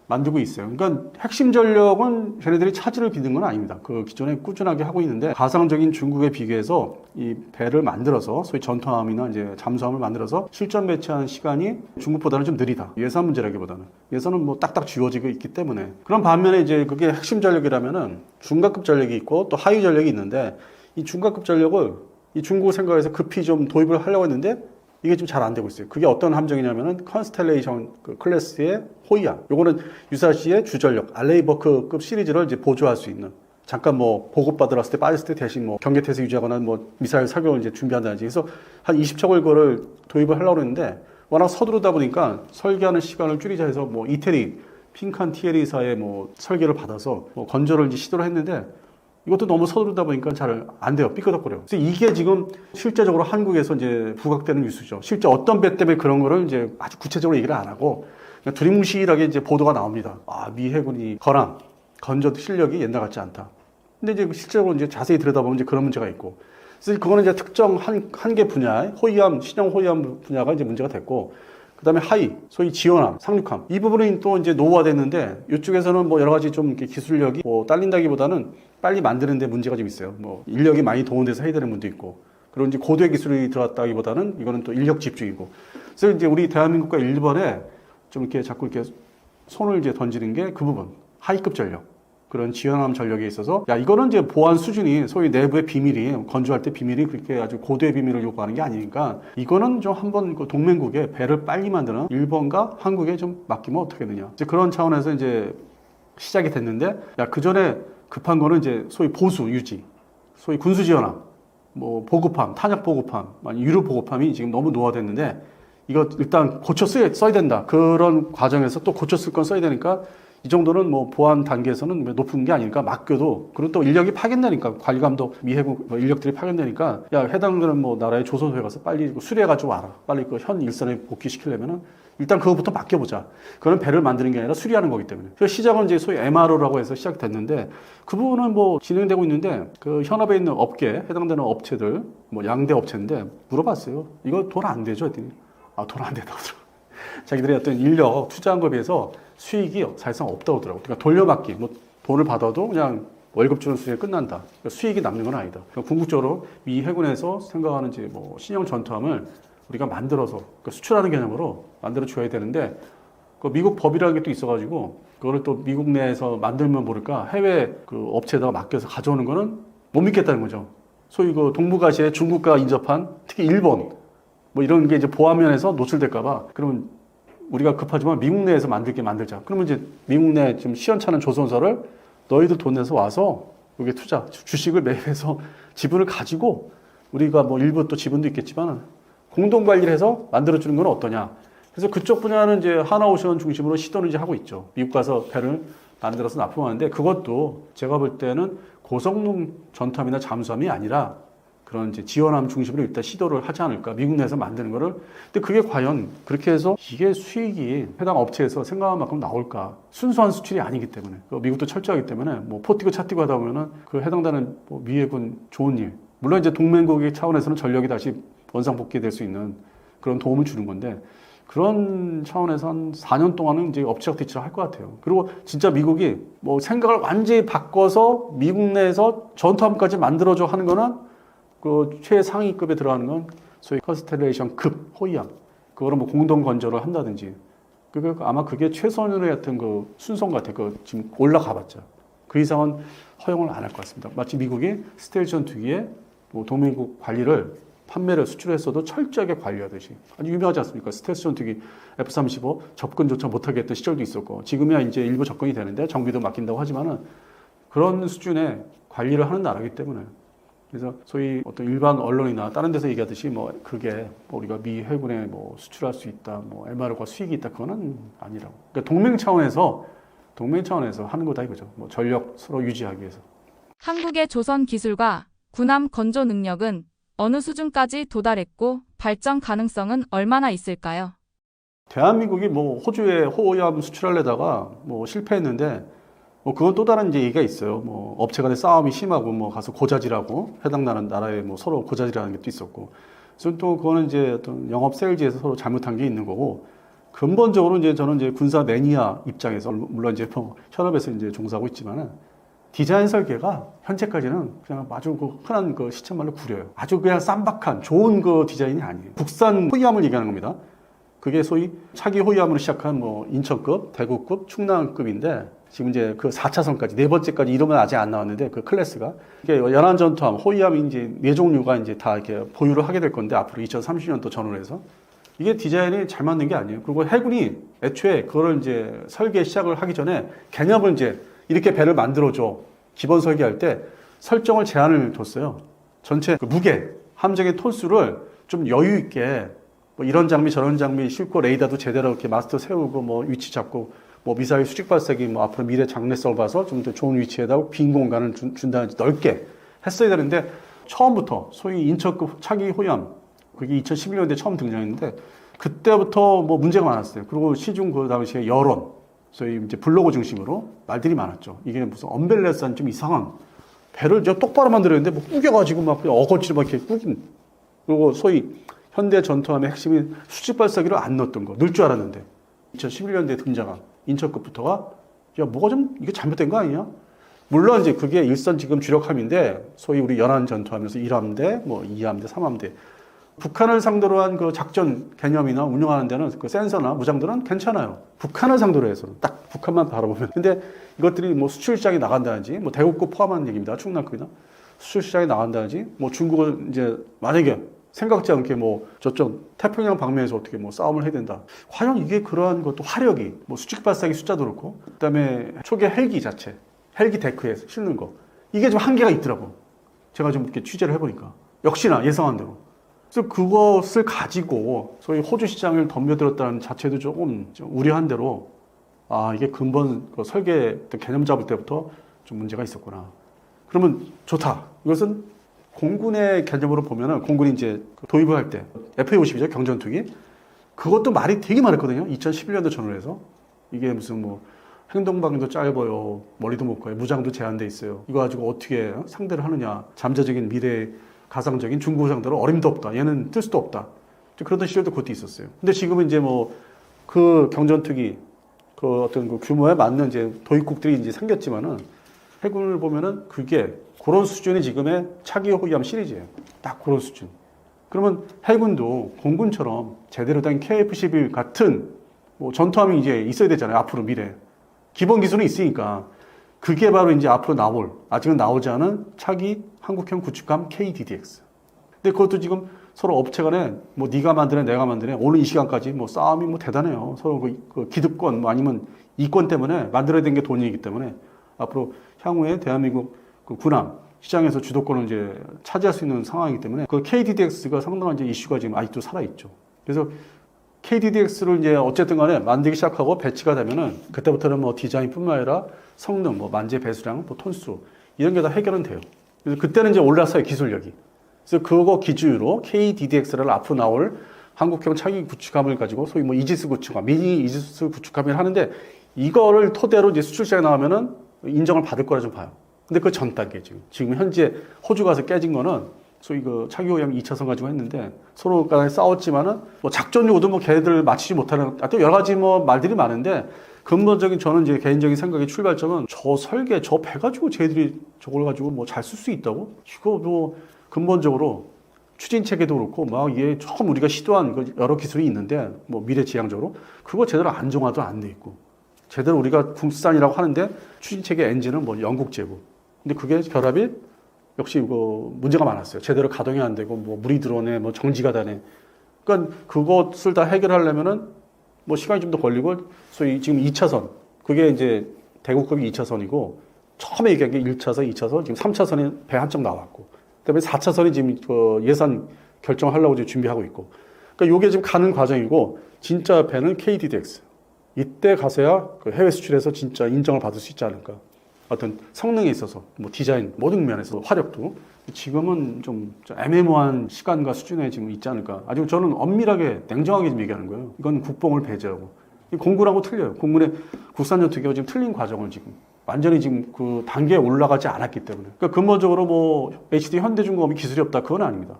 만들고 있어요. 그러니까 핵심 전력은 걔네들이 차질을 빚는 건 아닙니다. 그 기존에 꾸준하게 하고 있는데, 가상적인 중국에 비교해서 이 배를 만들어서 소위 전투함이나 이제 잠수함을 만들어서 실전 배치하는 시간이 중국보다는 좀 느리다. 예산 문제라기보다는 예산은 뭐 딱딱 쥐어지고 있기 때문에. 그런 반면에 이제 그게 핵심 전력이라면은 중간급 전력이 있고 또 하위 전력이 있는데, 이 중간급 전력을 이 중국 생각에서 급히 좀 도입을 하려고 했는데 이게 좀 잘 안 되고 있어요. 그게 어떤 함정이냐면은 컨스텔레이션 그 클래스의 호위함. 요거는 유사시의 주전력 알레이버크급 시리즈를 이제 보조할 수 있는, 잠깐 뭐 보급받으러 때 빠졌을 때 대신 뭐 경계태세 유지하거나 뭐 미사일 사격을 이제 준비한다든지 해서 한 20척을 그거를 도입을 하려고 했는데 워낙 서두르다 보니까 설계하는 시간을 줄이자 해서 뭐 이태리 핑칸 티에리사의 뭐 설계를 받아서 뭐 건조를 이제 시도를 했는데 이것도 너무 서두르다 보니까 잘 안 돼요. 삐끗덕거려요. 그래서 이게 지금 실제적으로 한국에서 이제 부각되는 뉴스죠. 실제 어떤 배 때문에 그런 거를 이제 아주 구체적으로 얘기를 안 하고 그냥 두리뭉실하게 이제 보도가 나옵니다. 아, 미 해군이 건조 실력이 옛날 같지 않다. 근데 이제 실제로 이제 자세히 들여다보면 이제 그런 문제가 있고. 그래서 그거는 이제 특정 한 개 분야의 호위함, 신형 호위함 분야가 이제 문제가 됐고, 그 다음에 하위, 소위 지원함, 상륙함. 이 부분은 또 이제 노후화됐는데, 이쪽에서는 뭐 여러 가지 좀 이렇게 기술력이 뭐 딸린다기보다는 빨리 만드는데 문제가 좀 있어요. 뭐 인력이 많이 동원돼서 해야 되는 문제도 있고. 그리고 이제 고도의 기술이 들어갔다기보다는 이거는 또 인력 집중이고. 그래서 이제 우리 대한민국과 일본에 좀 이렇게 자꾸 이렇게 손을 이제 던지는 게 그 부분. 하위급 전력. 그런 지원함 전력에 있어서 야 이거는 이제 보안 수준이 소위 내부의 비밀이 건조할 때 비밀이 그렇게 아주 고도의 비밀을 요구하는 게 아니니까 이거는 좀 한번 그 동맹국에 배를 빨리 만드는 일본과 한국에 좀 맡기면 어떻겠느냐 이제 그런 차원에서 이제 시작이 됐는데 야 그 전에 급한 거는 이제 소위 보수 유지 소위 군수 지원함 뭐 보급함 탄약 보급함 아니 유류 보급함이 지금 너무 노화됐는데 이거 일단 고쳐 써야 된다 그런 과정에서 또 고쳐 쓸 건 써야 되니까 이 정도는 뭐 보안 단계에서는 높은 게 아니니까 맡겨도 그리고 또 인력이 파견되니까 관리감독 미해군 뭐 인력들이 파견되니까 야 해당되는 뭐 나라의 조선소에 가서 빨리 수리해가지고 와라 빨리 그 현 일선에 복귀시키려면은 일단 그거부터 맡겨보자. 그거는 배를 만드는 게 아니라 수리하는 거기 때문에. 그래서 시작은 이제 소위 MRO라고 해서 시작됐는데 그 부분은 뭐 진행되고 있는데 그 현업에 있는 업계 해당되는 업체들 뭐 양대 업체인데 물어봤어요. 이거 돈 안 되죠? 했더니 아 돈 안 되다고 하더라고요. 자기들의 어떤 인력 투자한 거에 비해서 수익이 사실상 없다고 하더라고요. 그러니까 돌려받기, 뭐 돈을 받아도 그냥 월급 주는 수준에 끝난다. 그러니까 수익이 남는 건 아니다. 그러니까 궁극적으로 미 해군에서 생각하는 이제 뭐 신형 전투함을 우리가 만들어서 그러니까 수출하는 개념으로 만들어 줘야 되는데 그 미국 법이라는 게 또 있어가지고 그거를 또 미국 내에서 만들면 모를까 해외 그 업체에다가 맡겨서 가져오는 거는 못 믿겠다는 거죠. 소위 그 동북아시아의 중국과 인접한 특히 일본 뭐 이런 게 이제 보안면에서 노출될까봐 그러면 우리가 급하지만 미국 내에서 만들자. 그러면 이제 미국 내 지금 시원찮은 조선소를 너희들 돈 내서 와서 여기 투자, 주식을 매입해서 지분을 가지고 우리가 뭐 일부 또 지분도 있겠지만 공동 관리를 해서 만들어주는 건 어떠냐. 그래서 그쪽 분야는 이제 하나오션 중심으로 시도는 이제 하고 있죠. 미국 가서 배를 만들어서 납품하는데 그것도 제가 볼 때는 고성능 전투함이나 잠수함이 아니라 그런 이제 지원함 중심으로 일단 시도를 하지 않을까. 미국 내에서 만드는 거를. 근데 그게 과연 그렇게 해서 이게 수익이 해당 업체에서 생각한 만큼 나올까. 순수한 수출이 아니기 때문에. 미국도 철저하기 때문에 뭐 포 뛰고 차 뛰고 하다 보면은 그 해당되는 뭐 미 해군 좋은 일. 물론 이제 동맹국의 차원에서는 전력이 다시 원상복귀될 수 있는 그런 도움을 주는 건데 그런 차원에서 한 4년 동안은 이제 업체적 대치를 할 것 같아요. 그리고 진짜 미국이 뭐 생각을 완전히 바꿔서 미국 내에서 전투함까지 만들어줘 하는 거는 그 최상위급에 들어가는 건 소위 컨스텔레이션급 호위함. 그거를 뭐 공동 건조를 한다든지. 아마 그게 최선의 같은 그 순서인 것 같아요. 그 지금 올라가 봤자. 그 이상은 허용을 안 할 것 같습니다. 마치 미국이 스텔스 전투기에 뭐 동맹국 관리를 판매를 수출했어도 철저하게 관리하듯이. 아주 유명하지 않습니까? 스텔스 전투기 F-35 접근조차 못하게 했던 시절도 있었고 지금이야 이제 일부 접근이 되는데 정비도 맡긴다고 하지만은 그런 수준의 관리를 하는 나라이기 때문에 그래서 소위 어떤 일반 언론이나 다른 데서 얘기하듯이 뭐 그게 뭐 우리가 미 해군에 뭐 수출할 수 있다, 뭐 MRO가 수익이 있다 그거는 아니라고. 그러니까 동맹 차원에서 하는 거다 이거죠. 뭐 전력 서로 유지하기 위해서. 한국의 조선 기술과 군함 건조 능력은 어느 수준까지 도달했고 발전 가능성은 얼마나 있을까요? 대한민국이 뭐 호주에 호위함 수출하려다가 뭐 실패했는데 뭐 그건 또 다른 이제 얘기가 있어요. 뭐 업체 간의 싸움이 심하고 뭐 가서 고자질하고 해당 나라에 뭐 서로 고자질하는 게 또 있었고. 그래서 또 그거는 이제 어떤 영업 세일즈에서 서로 잘못한 게 있는 거고. 근본적으로 이제 저는 이제 군사 매니아 입장에서 물론 이제 뭐 현업에서 이제 종사하고 있지만은 디자인 설계가 현재까지는 그냥 아주 그 흔한 그 시쳇말로 구려요. 아주 그냥 쌈박한 좋은 그 디자인이 아니에요. 국산 호위함을 얘기하는 겁니다. 그게 소위 차기 호위함으로 시작한 뭐 인천급, 대구급, 충남급인데 지금 이제 그 4차선까지, 네 번째까지 이름은 아직 안 나왔는데 그 클래스가 이게 연안 전투함, 호위함이 이제 네 종류가 이제 다 이렇게 보유를 하게 될 건데 앞으로 2030년도 전후로 해서 이게 디자인이 잘 맞는 게 아니에요. 그리고 해군이 애초에 그거를 이제 설계 시작을 하기 전에 개념을 이제 이렇게 배를 만들어줘. 기본 설계할 때 설정을 제한을 뒀어요. 전체 그 무게, 함정의 톤수를 좀 여유 있게 뭐 이런 장비 저런 장비 싣고 레이더도 제대로 이렇게 마스터 세우고 뭐 위치 잡고 뭐 미사일 수직 발사기 뭐 앞으로 미래 장래성을 봐서 좀 더 좋은 위치에다 빈 공간을 준다든지 넓게 했어야 되는데 처음부터 소위 인천급 차기 호위함 그게 2011년도에 처음 등장했는데 그때부터 뭐 문제가 많았어요. 그리고 시중 그 당시에 여론, 소위 이제 블로그 중심으로 말들이 많았죠. 이게 무슨 언밸런스한 좀 이상한 배를 저 똑바로 만들었는데 뭐 꾸겨가지고 막 그냥 어거지로 막 이렇게 꾸긴. 그리고 소위 현대 전투함의 핵심이 수직 발사기를 안 넣었던 거, 넣을 줄 알았는데 2011년도에 등장한 인천급부터가 야 뭐가 좀 이게 잘못된 거 아니냐? 물론 이제 그게 일선 지금 주력함인데 소위 우리 연안 전투함에서 1함대, 뭐 2함대, 3함대 북한을 상대로 한 그 작전 개념이나 운영하는 데는 그 센서나 무장들은 괜찮아요. 북한을 상대로 해서는 딱 북한만 바라보면. 근데 이것들이 뭐 수출 시장에 나간다든지 뭐 대구급 포함한 얘기입니다. 충남급이나 수출 시장에 나간다든지 뭐 중국은 이제 만약에 생각지 않게 뭐 저쪽 태평양 방면에서 어떻게 뭐 싸움을 해야 된다. 과연 이게 그러한 것도 화력이 뭐 수직 발사기 숫자도 그렇고 그다음에 초계 헬기 자체, 헬기 데크에 실는 거 이게 좀 한계가 있더라고. 제가 좀 이렇게 취재를 해보니까 역시나 예상한 대로. 그래서 그것을 가지고 소위 호주 시장을 덤벼들었다는 자체도 조금 좀 우려한 대로 아 이게 근본 그 설계 개념 잡을 때부터 좀 문제가 있었구나. 그러면 좋다. 이것은 공군의 개념으로 보면은 공군이 이제 도입을 할 때 FA-50이죠 경전투기 그것도 말이 되게 많았거든요. 2011년도 전후로 해서 이게 무슨 뭐 행동방도 짧아요, 머리도 못 가요, 무장도 제한돼 있어요. 이거 가지고 어떻게 상대를 하느냐, 잠재적인 미래 가상적인 중국 상대로 어림도 없다. 얘는 뜰 수도 없다. 그러던 시절도 그것도 있었어요. 근데 지금은 이제 뭐 그 경전투기 그 어떤 그 규모에 맞는 이제 도입국들이 이제 생겼지만은 해군을 보면은 그게 그런 수준이 지금의 차기 호위함 시리즈예요. 딱 그런 수준. 그러면 해군도 공군처럼 제대로 된 KF-11 같은 뭐 전투함이 이제 있어야 되잖아요. 앞으로 미래. 기본 기술은 있으니까. 그게 바로 이제 앞으로 나올, 아직은 나오지 않은 차기 한국형 구축함 KDDX. 근데 그것도 지금 서로 업체 간에 뭐 네가 만드네, 내가 만드네, 오늘 이 시간까지 뭐 싸움이 뭐 대단해요. 서로 그 기득권, 뭐 아니면 이권 때문에 만들어야 되는 게 돈이기 때문에 앞으로 향후에 대한민국 그 군함 시장에서 주도권을 이제 차지할 수 있는 상황이기 때문에 그 KDDX가 상당한 이제 이슈가 지금 아직도 살아있죠. 그래서 KDDX를 이제 어쨌든 간에 만들기 시작하고 배치가 되면은 그때부터는 뭐 디자인뿐만 아니라 성능, 뭐 만재 배수량, 뭐 톤수 이런 게 다 해결은 돼요. 그래서 그때는 이제 올랐어요 기술력이. 그래서 그거 기준으로 KDDX를 앞으로 나올 한국형 차기 구축함을 가지고 소위 뭐 이지스 구축함, 미니 이지스 구축함을 하는데 이거를 토대로 이제 수출 시장에 나오면은 인정을 받을 거라 좀 봐요. 근데 그 전 단계 지금 현재 호주 가서 깨진 거는 소위 그 차기 호위함 2차선 가지고 했는데 서로 간에 싸웠지만은 뭐 작전 요구도 뭐 걔네들 맞추지 못하는 또 여러 가지 뭐 말들이 많은데 근본적인 저는 이제 개인적인 생각의 출발점은 저 설계 저 배 가지고 쟤들이 저걸 가지고 뭐 잘 쓸 수 있다고? 이거 뭐 근본적으로 추진 체계도 그렇고 막 이게 처음 우리가 시도한 그 여러 기술이 있는데 뭐 미래지향적으로 그거 제대로 안정화도 안 돼 있고 제대로 우리가 국산이라고 하는데 추진 체계 엔진은 뭐 영국 제고 근데 그게 결합이 역시 이거 문제가 많았어요. 제대로 가동이 안 되고 뭐 물이 들어오네, 뭐 정지가 되네. 그러니까 그것을 다 해결하려면은 뭐 시간이 좀 더 걸리고 소위 지금 2차선 그게 이제 대구급이 2차선이고 처음에 얘기한 게 1차선, 2차선, 지금 3차선에 배 한쪽 나왔고 그다음에 4차선이 지금 그 예산 결정하려고 지금 준비하고 있고 그러니까 이게 지금 가는 과정이고 진짜 배는 KDDX 이때 가서야 그 해외 수출에서 진짜 인정을 받을 수 있지 않을까. 어떤 성능에 있어서 뭐 디자인 모든 면에서 화력도 지금은 좀 애매모호한 시간과 수준에 지금 있지 않을까. 아직 저는 엄밀하게 냉정하게 좀 얘기하는 거예요. 이건 국뽕을 배제하고 공군하고 틀려요. 공군의 국산 전투기가 지금 틀린 과정을 지금 완전히 지금 그 단계에 올라가지 않았기 때문에. 그러니까 근본적으로 뭐 HD 현대중공업이 기술이 없다 그건 아닙니다.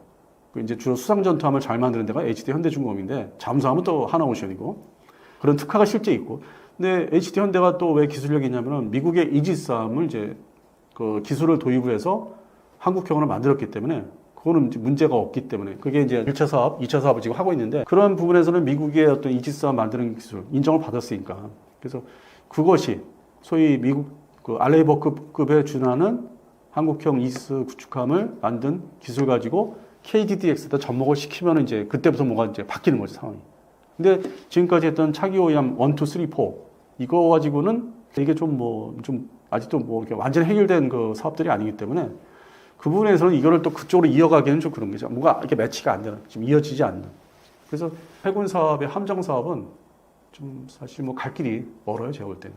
그 이제 주로 수상 전투함을 잘 만드는 데가 HD 현대중공업인데 잠수함은 또 하나오션이고 그런 특화가 실제 있고. 근데 HD 현대가 또 왜 기술력이 있냐면은 미국의 이지스함을 이제 그 기술을 도입을 해서 한국형으로 만들었기 때문에 그거는 문제가 없기 때문에 그게 이제 1차 사업, 2차 사업을 지금 하고 있는데 그런 부분에서는 미국의 어떤 이지스함 만드는 기술 인정을 받았으니까 그래서 그것이 소위 미국 그 알레이버급에 준하는 한국형 이스 구축함을 만든 기술 가지고 KDDX에다 접목을 시키면 이제 그때부터 뭐가 이제 바뀌는 거죠, 상황이. 근데 지금까지 했던 차기 오염 1, 2, 3, 4 이거 가지고는 이게 좀 아직도 뭐 이렇게 완전히 해결된 그 사업들이 아니기 때문에 그 부분에서는 이거를 또 그쪽으로 이어가기는 좀 그런 거죠. 뭔가 이렇게 매치가 안 되는, 지금 이어지지 않는. 그래서 해군 사업의 함정 사업은 좀 사실 뭐 갈 길이 멀어요, 제가 볼 때는.